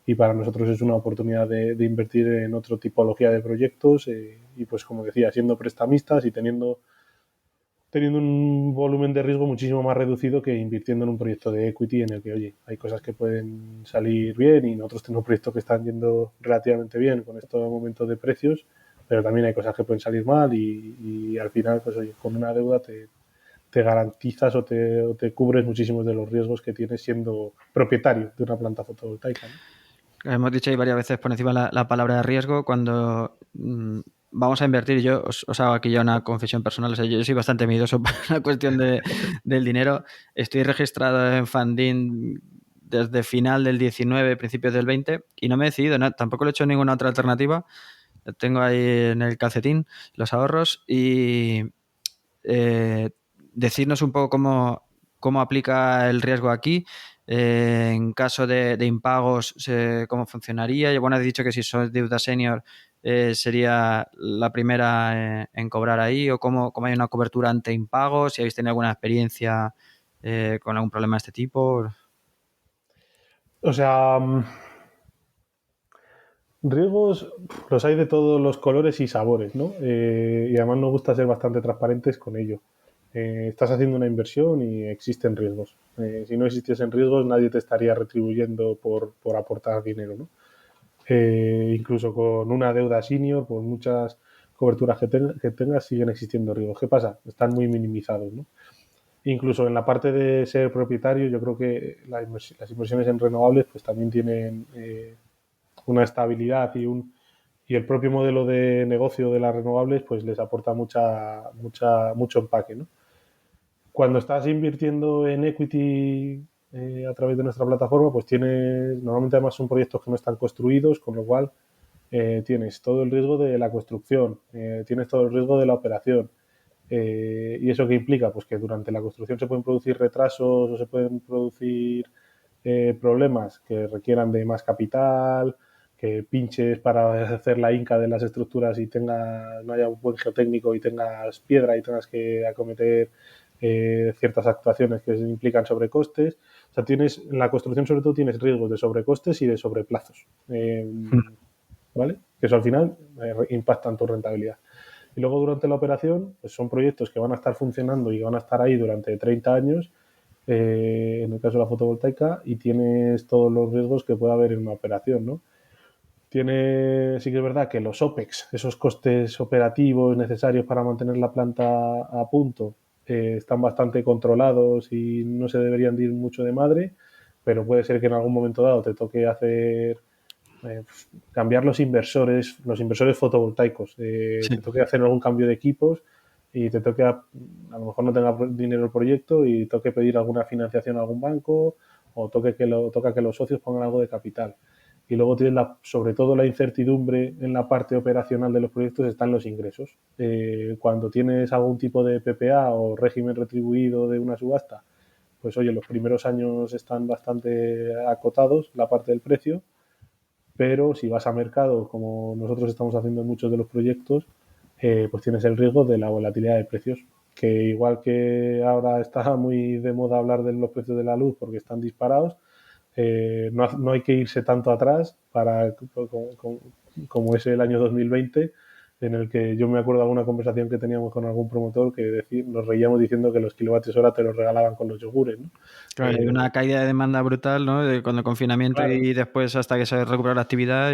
y para nosotros es una oportunidad de invertir en otra tipología de proyectos, y pues como decía, siendo prestamistas y teniendo un volumen de riesgo muchísimo más reducido que invirtiendo en un proyecto de equity en el que, oye, hay cosas que pueden salir bien y nosotros tenemos proyectos que están yendo relativamente bien con estos momentos de precios, pero también hay cosas que pueden salir mal y al final, pues oye, con una deuda te garantizas o te cubres muchísimos de los riesgos que tienes siendo propietario de una planta fotovoltaica, ¿no? Hemos dicho ahí varias veces por encima la palabra riesgo. Cuando vamos a invertir, yo os hago aquí ya una confesión personal, o sea, yo soy bastante miedoso por la cuestión del dinero. Estoy registrado en Funding desde final del 19, principios del 20 y no me he decidido, tampoco le he hecho ninguna otra alternativa. Tengo ahí en el calcetín los ahorros y decirnos un poco cómo aplica el riesgo aquí. En caso de impagos, ¿cómo funcionaría? Y bueno, has dicho que si sois deuda senior sería la primera en cobrar ahí, o cómo hay una cobertura ante impagos, si habéis tenido alguna experiencia con algún problema de este tipo. O sea, riesgos los hay de todos los colores y sabores, ¿no? Y además nos gusta ser bastante transparentes con ello. Estás haciendo una inversión y existen riesgos. Si no existiesen riesgos, nadie te estaría retribuyendo por aportar dinero, ¿no? Incluso con una deuda senior, por muchas coberturas que tengas, siguen existiendo riesgos. ¿Qué pasa? Están muy minimizados, ¿no? Incluso en la parte de ser propietario, yo creo que las inversiones en renovables pues también tienen una estabilidad y el propio modelo de negocio de las renovables pues les aporta mucho empaque, ¿no? Cuando estás invirtiendo en equity a través de nuestra plataforma, pues normalmente además son proyectos que no están construidos, con lo cual tienes todo el riesgo de la construcción, tienes todo el riesgo de la operación. ¿Y eso qué implica? Pues que durante la construcción se pueden producir retrasos o se pueden producir problemas que requieran de más capital, que pinches para hacer la inca de las estructuras y no haya un buen geotécnico y tengas piedra y tengas que acometer ciertas actuaciones que implican sobrecostes. O sea, en la construcción sobre todo tienes riesgos de sobrecostes y de sobreplazos, ¿vale? Que eso al final impacta en tu rentabilidad. Y luego durante la operación, pues son proyectos que van a estar funcionando y van a estar ahí durante 30 años, en el caso de la fotovoltaica, y tienes todos los riesgos que puede haber en una operación, ¿no? Sí que es verdad que los OPEX, esos costes operativos necesarios para mantener la planta a punto, están bastante controlados y no se deberían de ir mucho de madre, pero puede ser que en algún momento dado te toque cambiar los inversores fotovoltaicos, Sí. te toque hacer algún cambio de equipos y te toque, a lo mejor no tenga dinero el proyecto y toque pedir alguna financiación a algún banco o toca que los socios pongan algo de capital. Y luego tienes sobre todo la incertidumbre en la parte operacional de los proyectos están los ingresos. Cuando tienes algún tipo de PPA o régimen retribuido de una subasta, pues oye, los primeros años están bastante acotados la parte del precio, pero si vas a mercado, como nosotros estamos haciendo en muchos de los proyectos, pues tienes el riesgo de la volatilidad de precios, que igual que ahora está muy de moda hablar de los precios de la luz porque están disparados, no hay que irse tanto atrás como es el año 2020, en el que yo me acuerdo de alguna conversación que teníamos con algún promotor que nos reíamos diciendo que los kilovatios hora te los regalaban con los yogures, ¿no? Claro, hay una caída de demanda brutal, ¿no? Con el confinamiento, Claro. y después hasta que se recupera la actividad.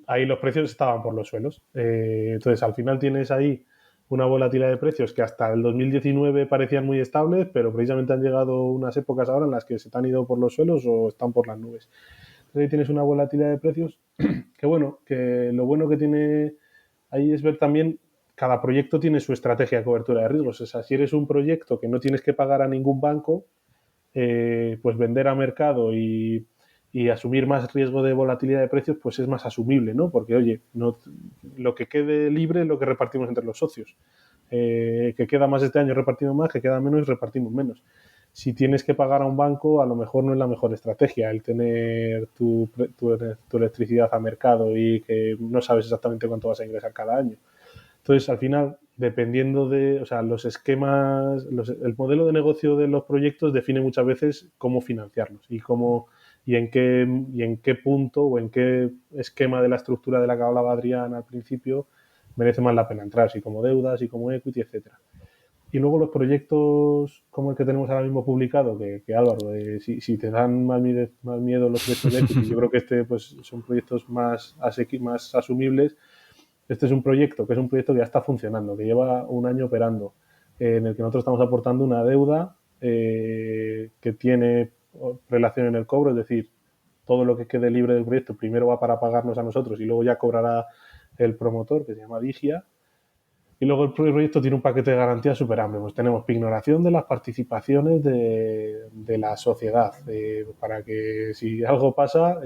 Ahí los precios estaban por los suelos. Entonces, al final tienes ahí una volatilidad de precios que hasta el 2019 parecían muy estables, pero precisamente han llegado unas épocas ahora en las que se te han ido por los suelos o están por las nubes. Entonces, ahí tienes una volatilidad de precios que lo bueno que tiene ahí es ver también cada proyecto tiene su estrategia de cobertura de riesgos. O sea, si eres un proyecto que no tienes que pagar a ningún banco, pues vender a mercado y y asumir más riesgo de volatilidad de precios, pues es más asumible, ¿no? Porque, oye, no, lo que quede libre es lo que repartimos entre los socios. Que queda más este año repartimos más, que queda menos repartimos menos. Si tienes que pagar a un banco, a lo mejor no es la mejor estrategia el tener tu electricidad a mercado y que no sabes exactamente cuánto vas a ingresar cada año. Entonces, al final, dependiendo de, o sea, los esquemas, el modelo de negocio de los proyectos define muchas veces cómo financiarlos y en qué punto o en qué esquema de la estructura de la que hablaba Adrián al principio merece más la pena entrar, si como deuda, si como equity, etcétera. Y luego los proyectos como el que tenemos ahora mismo publicado, que Álvaro, si te dan más miedo los proyectos de equity, yo creo que pues son proyectos más asumibles. Este es un proyecto que ya está funcionando, que lleva un año operando, en el que nosotros estamos aportando una deuda que tiene relación en el cobro, es decir, todo lo que quede libre del proyecto primero va para pagarnos a nosotros y luego ya cobrará el promotor, que se llama Vigia. Y luego el proyecto tiene un paquete de garantías súper amplio. Pues tenemos pignoración de las participaciones de la sociedad, para que si algo pasa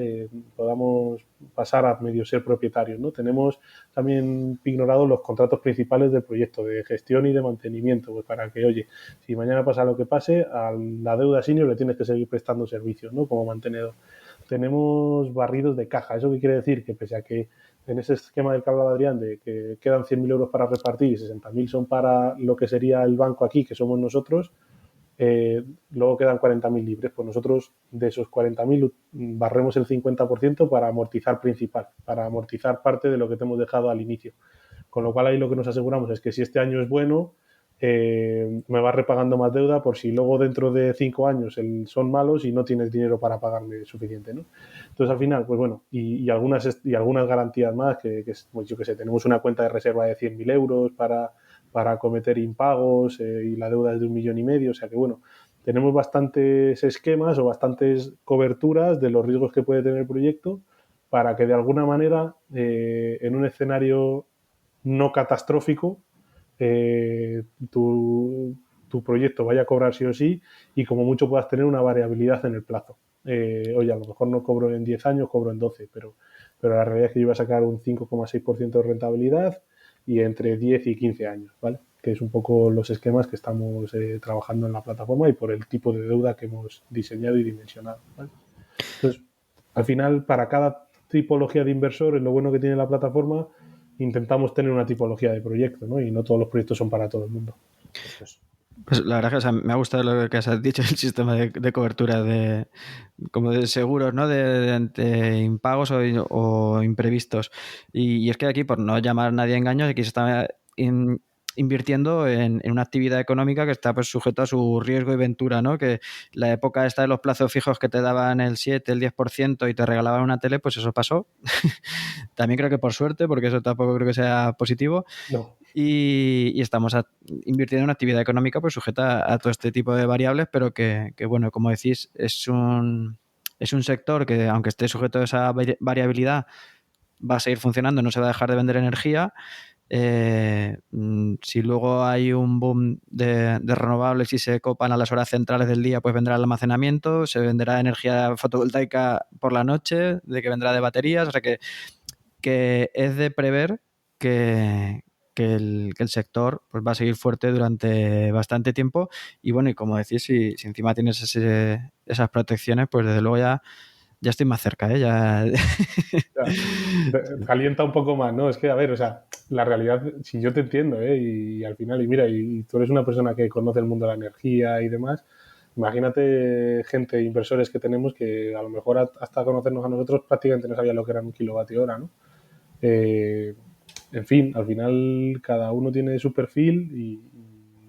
podamos pasar a medio ser propietarios, ¿no? Tenemos también pignorados los contratos principales del proyecto de gestión y de mantenimiento, pues para que, oye, si mañana pasa lo que pase, a la deuda senior le tienes que seguir prestando servicios, ¿no? Como mantenedor. Tenemos barridos de caja. ¿Eso qué quiere decir? Que pese a que en ese esquema del que hablaba Adrián, de que quedan 100.000 euros para repartir y 60.000 son para lo que sería el banco aquí, que somos nosotros, luego quedan 40.000 libres. Pues nosotros de esos 40.000 barremos el 50% para amortizar principal, para amortizar parte de lo que te hemos dejado al inicio. Con lo cual ahí lo que nos aseguramos es que si este año es bueno, me vas repagando más deuda por si luego dentro de 5 años son malos y no tienes dinero para pagarme suficiente, ¿no? Entonces al final, pues bueno, y algunas garantías más, pues yo qué sé, tenemos una cuenta de reserva de 100.000 euros para cometer impagos y la deuda es de 1,5 millones, o sea que bueno, tenemos bastantes esquemas o bastantes coberturas de los riesgos que puede tener el proyecto para que de alguna manera en un escenario no catastrófico tu proyecto vaya a cobrar sí o sí y como mucho puedas tener una variabilidad en el plazo. Oye, a lo mejor no cobro en 10 años, cobro en 12, pero la realidad es que yo iba a sacar un 5,6% de rentabilidad y entre 10 y 15 años, ¿vale? Que es un poco los esquemas que estamos trabajando en la plataforma y por el tipo de deuda que hemos diseñado y dimensionado, ¿vale? Entonces, al final, para cada tipología de inversor, es lo bueno que tiene la plataforma, intentamos tener una tipología de proyecto, ¿no? Y no todos los proyectos son para todo el mundo. Pues la verdad que, o sea, me ha gustado lo que has dicho, el sistema de cobertura como de seguros, ¿no? Ante impagos o imprevistos. Y es que aquí, por no llamar a nadie a engaños, aquí se está invirtiendo en una actividad económica que está pues sujeto a su riesgo y ventura, ¿no? Que la época esta de los plazos fijos que te daban el 7, el 10% y te regalaban una tele, pues eso pasó. También creo que por suerte, porque eso tampoco creo que sea positivo. No. Y estamos invirtiendo en una actividad económica pues sujeta a todo este tipo de variables, pero que bueno, como decís, es un sector que, aunque esté sujeto a esa variabilidad, va a seguir funcionando, no se va a dejar de vender energía. Si luego hay un boom de renovables y se copan a las horas centrales del día, pues vendrá el almacenamiento, se venderá energía fotovoltaica por la noche, de que vendrá de baterías, o sea que es de prever que el sector pues va a seguir fuerte durante bastante tiempo y bueno, y como decís, si encima tienes esas protecciones, pues desde luego ya estoy más cerca, ¿eh? Ya... Calienta un poco más, ¿no? Es que, a ver, o sea, la realidad, si yo te entiendo, ¿eh? Y al final, y mira, y tú eres una persona que conoce el mundo de la energía y demás, imagínate gente, inversores que tenemos que a lo mejor hasta conocernos a nosotros prácticamente no sabían lo que era un kilovatio hora, ¿no? En fin, al final cada uno tiene su perfil y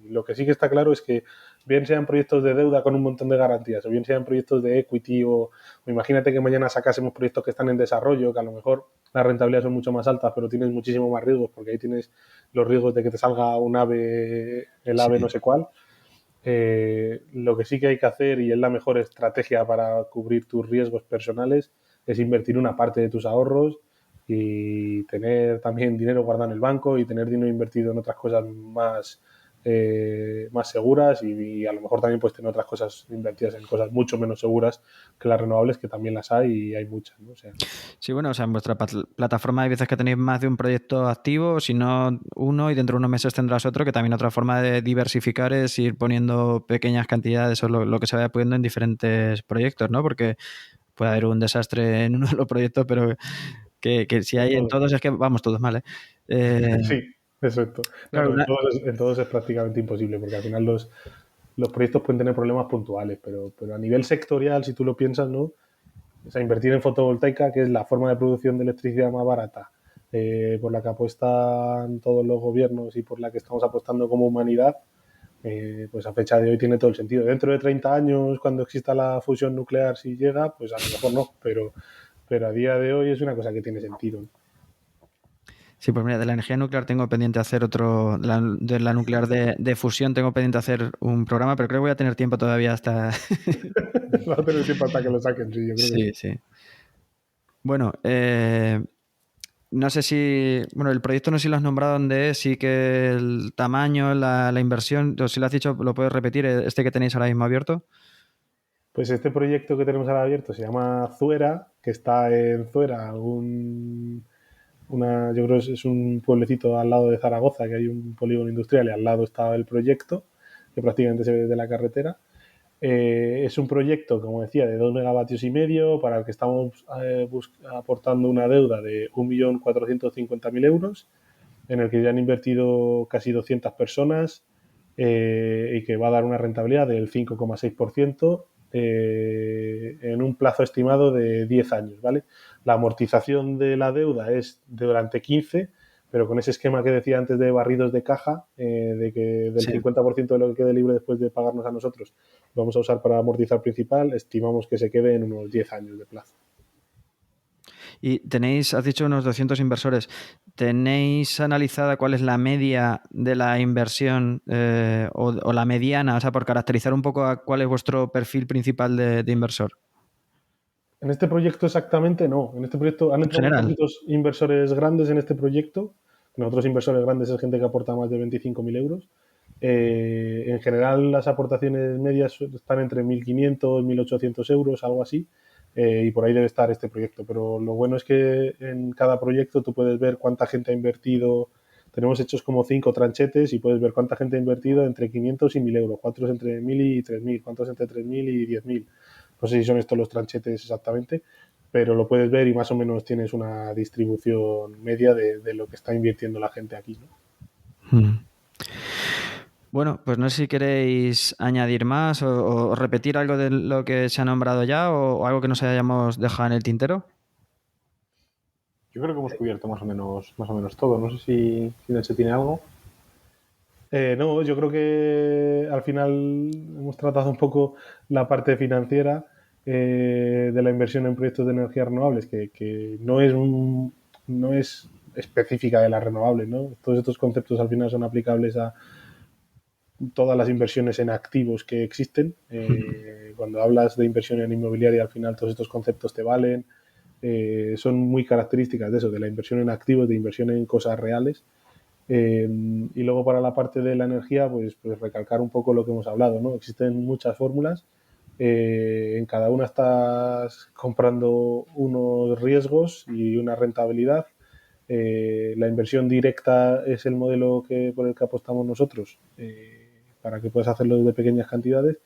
lo que sí que está claro es que bien sean proyectos de deuda con un montón de garantías o bien sean proyectos de equity o imagínate que mañana sacásemos proyectos que están en desarrollo, que a lo mejor las rentabilidades son mucho más altas, pero tienes muchísimo más riesgos porque ahí tienes los riesgos de que te salga un ave, el ave no sé cuál. Lo que sí que hay que hacer y es la mejor estrategia para cubrir tus riesgos personales es invertir una parte de tus ahorros y tener también dinero guardado en el banco y tener dinero invertido en otras cosas más seguras y a lo mejor también puedes tener otras cosas invertidas en cosas mucho menos seguras que las renovables, que también las hay y hay muchas, ¿no? O sea, Sí, bueno, o sea, en vuestra plataforma hay veces que tenéis más de un proyecto activo, si no uno, y dentro de unos meses tendrás otro, que también otra forma de diversificar es ir poniendo pequeñas cantidades o lo que se vaya pudiendo en diferentes proyectos, ¿no? Porque puede haber un desastre en uno de los proyectos, pero que si hay en todos es que vamos todos mal, ¿eh? sí, exacto. No, Claro, no, en todos es prácticamente imposible, porque al final los proyectos pueden tener problemas puntuales, pero a nivel sectorial, si tú lo piensas, ¿no? O sea, invertir en fotovoltaica, que es la forma de producción de electricidad más barata, por la que apuestan todos los gobiernos y por la que estamos apostando como humanidad, pues a fecha de hoy tiene todo el sentido. Dentro de 30 años, cuando exista la fusión nuclear, si llega, pues a lo mejor no, pero a día de hoy es una cosa que tiene sentido, ¿no? sí, pues mira, de la energía nuclear tengo pendiente hacer otro, de la nuclear de fusión tengo pendiente hacer un programa, pero creo que voy a tener tiempo todavía hasta... Va a tener tiempo hasta que lo saquen, sí, yo creo que Sí, sí. sí. Bueno, no sé si... Bueno, el proyecto no sé si lo has nombrado dónde es, sí que el tamaño, la inversión, o si lo has dicho, lo puedes repetir, este que tenéis ahora mismo abierto. Pues este proyecto que tenemos ahora abierto se llama Zuera, que está en Zuera, yo creo que es un pueblecito al lado de Zaragoza, que hay un polígono industrial y al lado está el proyecto, que prácticamente se ve desde la carretera. Es un proyecto, como decía, de 2,5 megavatios para el que estamos aportando una deuda de 1.450.000 euros, en el que ya han invertido casi 200 personas y que va a dar una rentabilidad del 5,6% en un plazo estimado de 10 años, ¿vale? La amortización de la deuda es durante 15, pero con ese esquema que decía antes de barridos de caja, de que del Sí. 50% de lo que quede libre después de pagarnos a nosotros lo vamos a usar para amortizar principal, estimamos que se quede en unos 10 años de plazo. Y tenéis, has dicho unos 200 inversores, ¿tenéis analizada cuál es la media de la inversión o la mediana? O sea, por caracterizar un poco a cuál es vuestro perfil principal de inversor. En este proyecto exactamente no. En este proyecto han En entrado unos general. poquitos inversores grandes en este proyecto. Nosotros inversores grandes es gente que aporta más de 25.000 euros. En general las aportaciones medias están entre 1.500 y 1.800 euros, algo así. Y por ahí debe estar este proyecto. Pero lo bueno es que en cada proyecto tú puedes ver cuánta gente ha invertido. Tenemos hechos como 5 tranchetes y puedes ver cuánta gente ha invertido entre 500 y 1.000 euros. Cuántos entre 1.000 y 3.000. Cuántos entre 3.000 y 10.000. No sé si son estos los tranchetes exactamente, pero lo puedes ver y más o menos tienes una distribución media de lo que está invirtiendo la gente aquí, ¿no? Bueno, pues no sé si queréis añadir más o repetir algo de lo que se ha nombrado ya o algo que nos hayamos dejado en el tintero. Yo creo que hemos cubierto más o menos todo. No sé si se tiene algo. No, yo creo que al final hemos tratado un poco la parte financiera de la inversión en proyectos de energías renovables, que no es específica de las renovables, ¿no? Todos estos conceptos al final son aplicables a todas las inversiones en activos que existen. Cuando hablas de inversión en inmobiliaria, al final todos estos conceptos te valen. Son muy características de eso, de la inversión en activos, de inversión en cosas reales. Y luego para la parte de la energía, pues recalcar un poco lo que hemos hablado, ¿no? Existen muchas fórmulas. En cada una estás comprando unos riesgos y una rentabilidad. La inversión directa es el modelo por el que apostamos nosotros, para que puedas hacerlo desde pequeñas cantidades.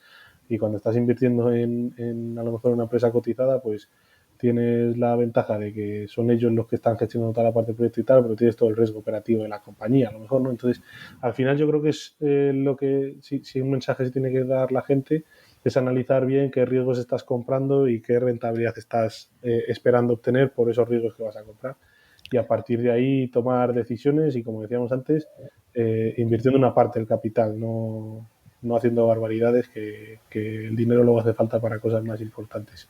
Y cuando estás invirtiendo en a lo mejor una empresa cotizada, pues tienes la ventaja de que son ellos los que están gestionando toda la parte del proyecto y tal, pero tienes todo el riesgo operativo de la compañía, a lo mejor, ¿no? Entonces, al final yo creo que es lo que, si un mensaje se tiene que dar la gente, es analizar bien qué riesgos estás comprando y qué rentabilidad estás esperando obtener por esos riesgos que vas a comprar. Y a partir de ahí tomar decisiones y, como decíamos antes, invirtiendo una parte del capital, no haciendo barbaridades que el dinero luego hace falta para cosas más importantes.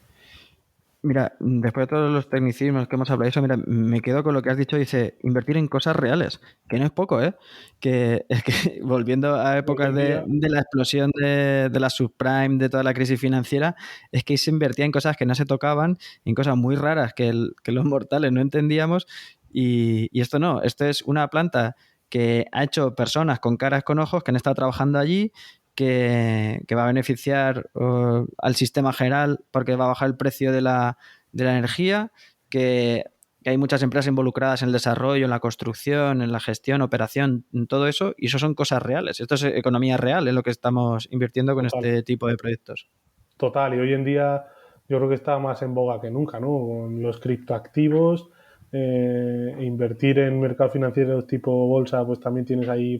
Mira, después de todos los tecnicismos que hemos hablado de eso, mira, me quedo con lo que has dicho, dice, invertir en cosas reales, que no es poco, ¿eh? Que es que volviendo a épocas de la explosión de la subprime, de toda la crisis financiera, es que se invertía en cosas que no se tocaban, en cosas muy raras que los mortales no entendíamos y esto no, esto es una planta que ha hecho personas con caras, con ojos, que han estado trabajando allí, que va a beneficiar al sistema general porque va a bajar el precio de la energía, que hay muchas empresas involucradas en el desarrollo, en la construcción, en la gestión, operación, en todo eso, y eso son cosas reales. Esto es economía real, es lo que estamos invirtiendo con este tipo de proyectos. Total, y hoy en día yo creo que está más en boga que nunca, ¿no? Con los criptoactivos, invertir en mercados financieros tipo bolsa, pues también tienes ahí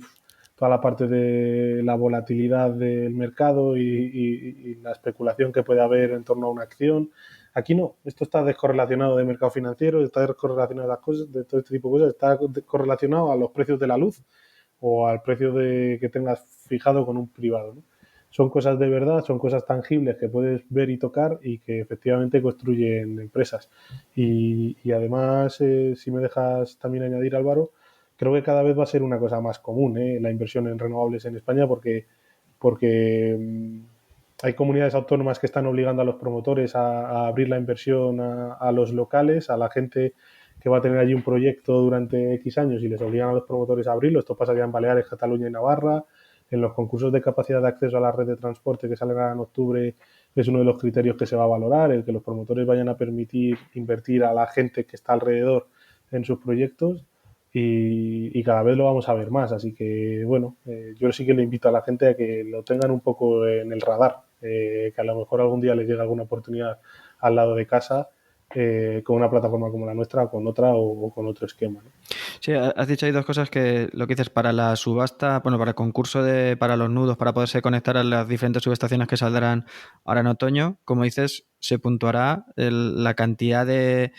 toda la parte de la volatilidad del mercado y la especulación que puede haber en torno a una acción. Aquí no, esto está descorrelacionado de mercado financiero, está descorrelacionado de las cosas, de todo este tipo de cosas, está correlacionado a los precios de la luz o al precio que tengas fijado con un privado, ¿no? Son cosas de verdad, son cosas tangibles que puedes ver y tocar y que efectivamente construyen empresas. Y además, si me dejas también añadir, Álvaro, creo que cada vez va a ser una cosa más común, la inversión en renovables en España porque hay comunidades autónomas que están obligando a los promotores a abrir la inversión a los locales, a la gente que va a tener allí un proyecto durante X años y les obligan a los promotores a abrirlo. Esto pasa ya en Baleares, Cataluña y Navarra. En los concursos de capacidad de acceso a la red de transporte que salen en octubre es uno de los criterios que se va a valorar, el que los promotores vayan a permitir invertir a la gente que está alrededor en sus proyectos y cada vez lo vamos a ver más. Así que, bueno, yo sí que le invito a la gente a que lo tengan un poco en el radar, que a lo mejor algún día les llegue alguna oportunidad al lado de casa con una plataforma como la nuestra, con otra o con otro esquema, ¿no? Sí, has dicho ahí dos cosas que lo que dices para la subasta, bueno, para el concurso para los nudos, para poderse conectar a las diferentes subestaciones que saldrán ahora en otoño, como dices, se puntuará la cantidad de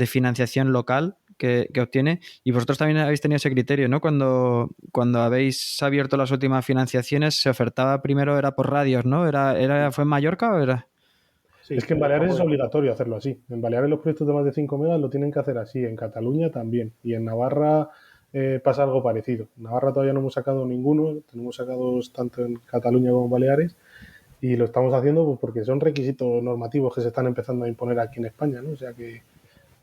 financiación local que obtiene, y vosotros también habéis tenido ese criterio, ¿no? Cuando habéis abierto las últimas financiaciones, se ofertaba primero, era por radios, ¿no? ¿Fue en Mallorca o era? Sí, es que en Baleares es obligatorio hacerlo así. En Baleares los proyectos de más de 5 megas lo tienen que hacer así. En Cataluña también. Y en Navarra pasa algo parecido. En Navarra todavía no hemos sacado ninguno. Tenemos sacados tanto en Cataluña como en Baleares. Y lo estamos haciendo pues, porque son requisitos normativos que se están empezando a imponer aquí en España, ¿no? O sea que,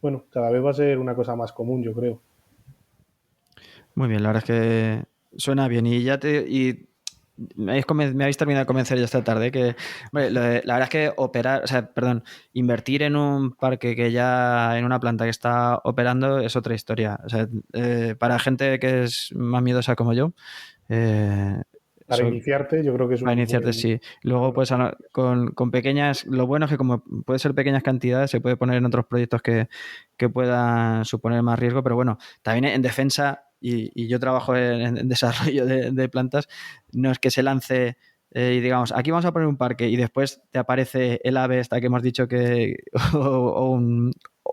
bueno, cada vez va a ser una cosa más común, yo creo. Muy bien, la verdad es que suena bien. Me habéis terminado de convencer ya esta tarde que, hombre, la verdad es que invertir en un parque que ya, en una planta que está operando es otra historia. O sea, para gente que es más miedosa como yo, para iniciarte, yo creo que es para iniciarte, sí. Luego, pues con pequeñas, lo bueno es que como puede ser pequeñas cantidades, se puede poner en otros proyectos que puedan suponer más riesgo, pero bueno, también en defensa, y yo trabajo en desarrollo de plantas, no es que se lance y digamos, aquí vamos a poner un parque y después te aparece el ave esta que hemos dicho o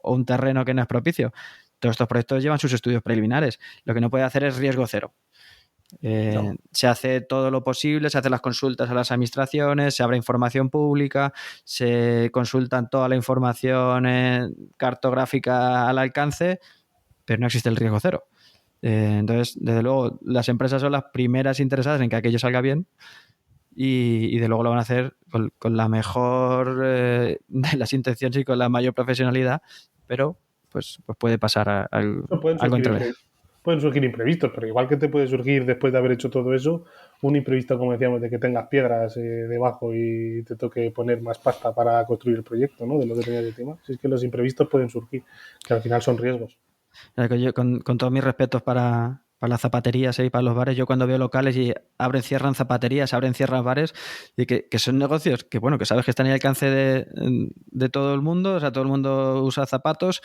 un terreno que no es propicio. Todos estos proyectos llevan sus estudios preliminares. Lo que no puede hacer es riesgo cero. No. Se hace todo lo posible, se hacen las consultas a las administraciones, se abre información pública, se consultan toda la información cartográfica al alcance, pero no existe el riesgo cero. Entonces, desde luego, las empresas son las primeras interesadas en que aquello salga bien y de luego lo van a hacer con la mejor de las intenciones y con la mayor profesionalidad, pero pues puede pasar al contrario. Pueden surgir imprevistos, pero igual que te puede surgir después de haber hecho todo eso, un imprevisto, como decíamos, de que tengas piedras debajo y te toque poner más pasta para construir el proyecto, ¿no? De lo que tenías de tema. Si es que los imprevistos pueden surgir, que al final son riesgos. Yo, con todos mis respetos para las zapaterías y para los bares, yo cuando veo locales y abren, cierran zapaterías, abren, cierran bares, y que son negocios que, bueno, que sabes que están al alcance de todo el mundo, o sea, todo el mundo usa zapatos,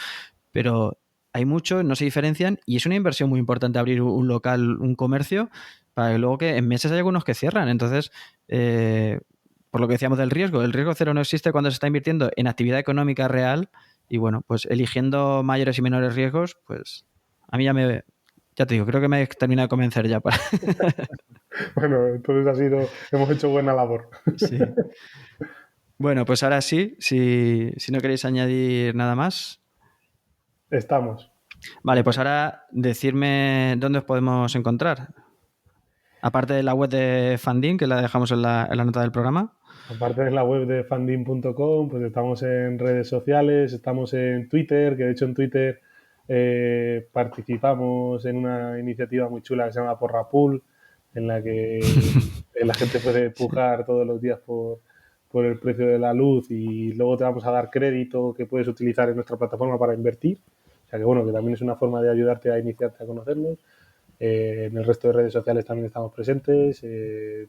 pero hay muchos, no se diferencian y es una inversión muy importante abrir un local, un comercio, para que luego que en meses hay algunos que cierran. Entonces, por lo que decíamos del riesgo, el riesgo cero no existe cuando se está invirtiendo en actividad económica real y bueno, pues eligiendo mayores y menores riesgos, pues a mí ya te digo, creo que me he terminado de convencer ya para... Bueno, entonces hemos hecho buena labor. Sí. Bueno, pues ahora sí, si no queréis añadir nada más... Estamos. Vale, pues ahora decirme dónde os podemos encontrar. Aparte de la web de Funding, que la dejamos en la nota del programa. Aparte de la web de funding.com, pues estamos en redes sociales, estamos en Twitter, que de hecho en Twitter participamos en una iniciativa muy chula que se llama Porrapool, en la que la gente puede pujar todos los días por el precio de la luz y luego te vamos a dar crédito que puedes utilizar en nuestra plataforma para invertir. O sea que bueno, que también es una forma de ayudarte a iniciarte a conocernos. En el resto de redes sociales también estamos presentes.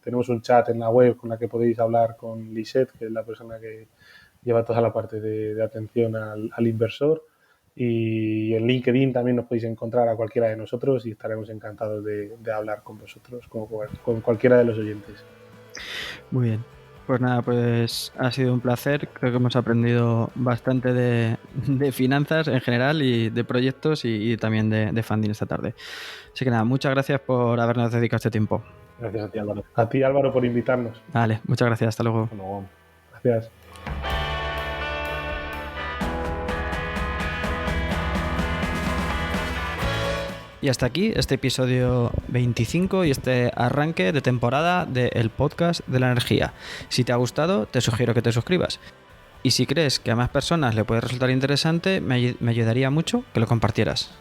Tenemos un chat en la web con la que podéis hablar con Lisette, que es la persona que lleva toda la parte de atención al inversor. Y en LinkedIn también nos podéis encontrar a cualquiera de nosotros y estaremos encantados de hablar con vosotros, como con cualquiera de los oyentes. Muy bien. Pues nada, pues ha sido un placer. Creo que hemos aprendido bastante de finanzas en general y de proyectos y también de funding esta tarde. Así que nada, muchas gracias por habernos dedicado este tiempo. Gracias a ti, Álvaro. A ti, Álvaro, por invitarnos. Vale, muchas gracias. Hasta luego. Hasta luego. Gracias. Y hasta aquí este episodio 25 y este arranque de temporada del podcast de la energía. Si te ha gustado, te sugiero que te suscribas. Y si crees que a más personas le puede resultar interesante, me ayudaría mucho que lo compartieras.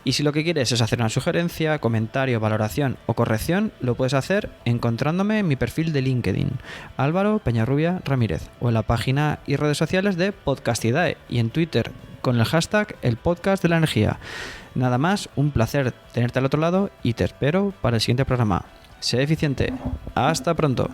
Y si lo que quieres es hacer una sugerencia, comentario, valoración o corrección, lo puedes hacer encontrándome en mi perfil de LinkedIn, Álvaro Peñarrubia Ramírez, o en la página y redes sociales de Podcastidae y en Twitter con el hashtag El Podcast de la Energía. Nada más, un placer tenerte al otro lado y te espero para el siguiente programa. Sé eficiente. Hasta pronto.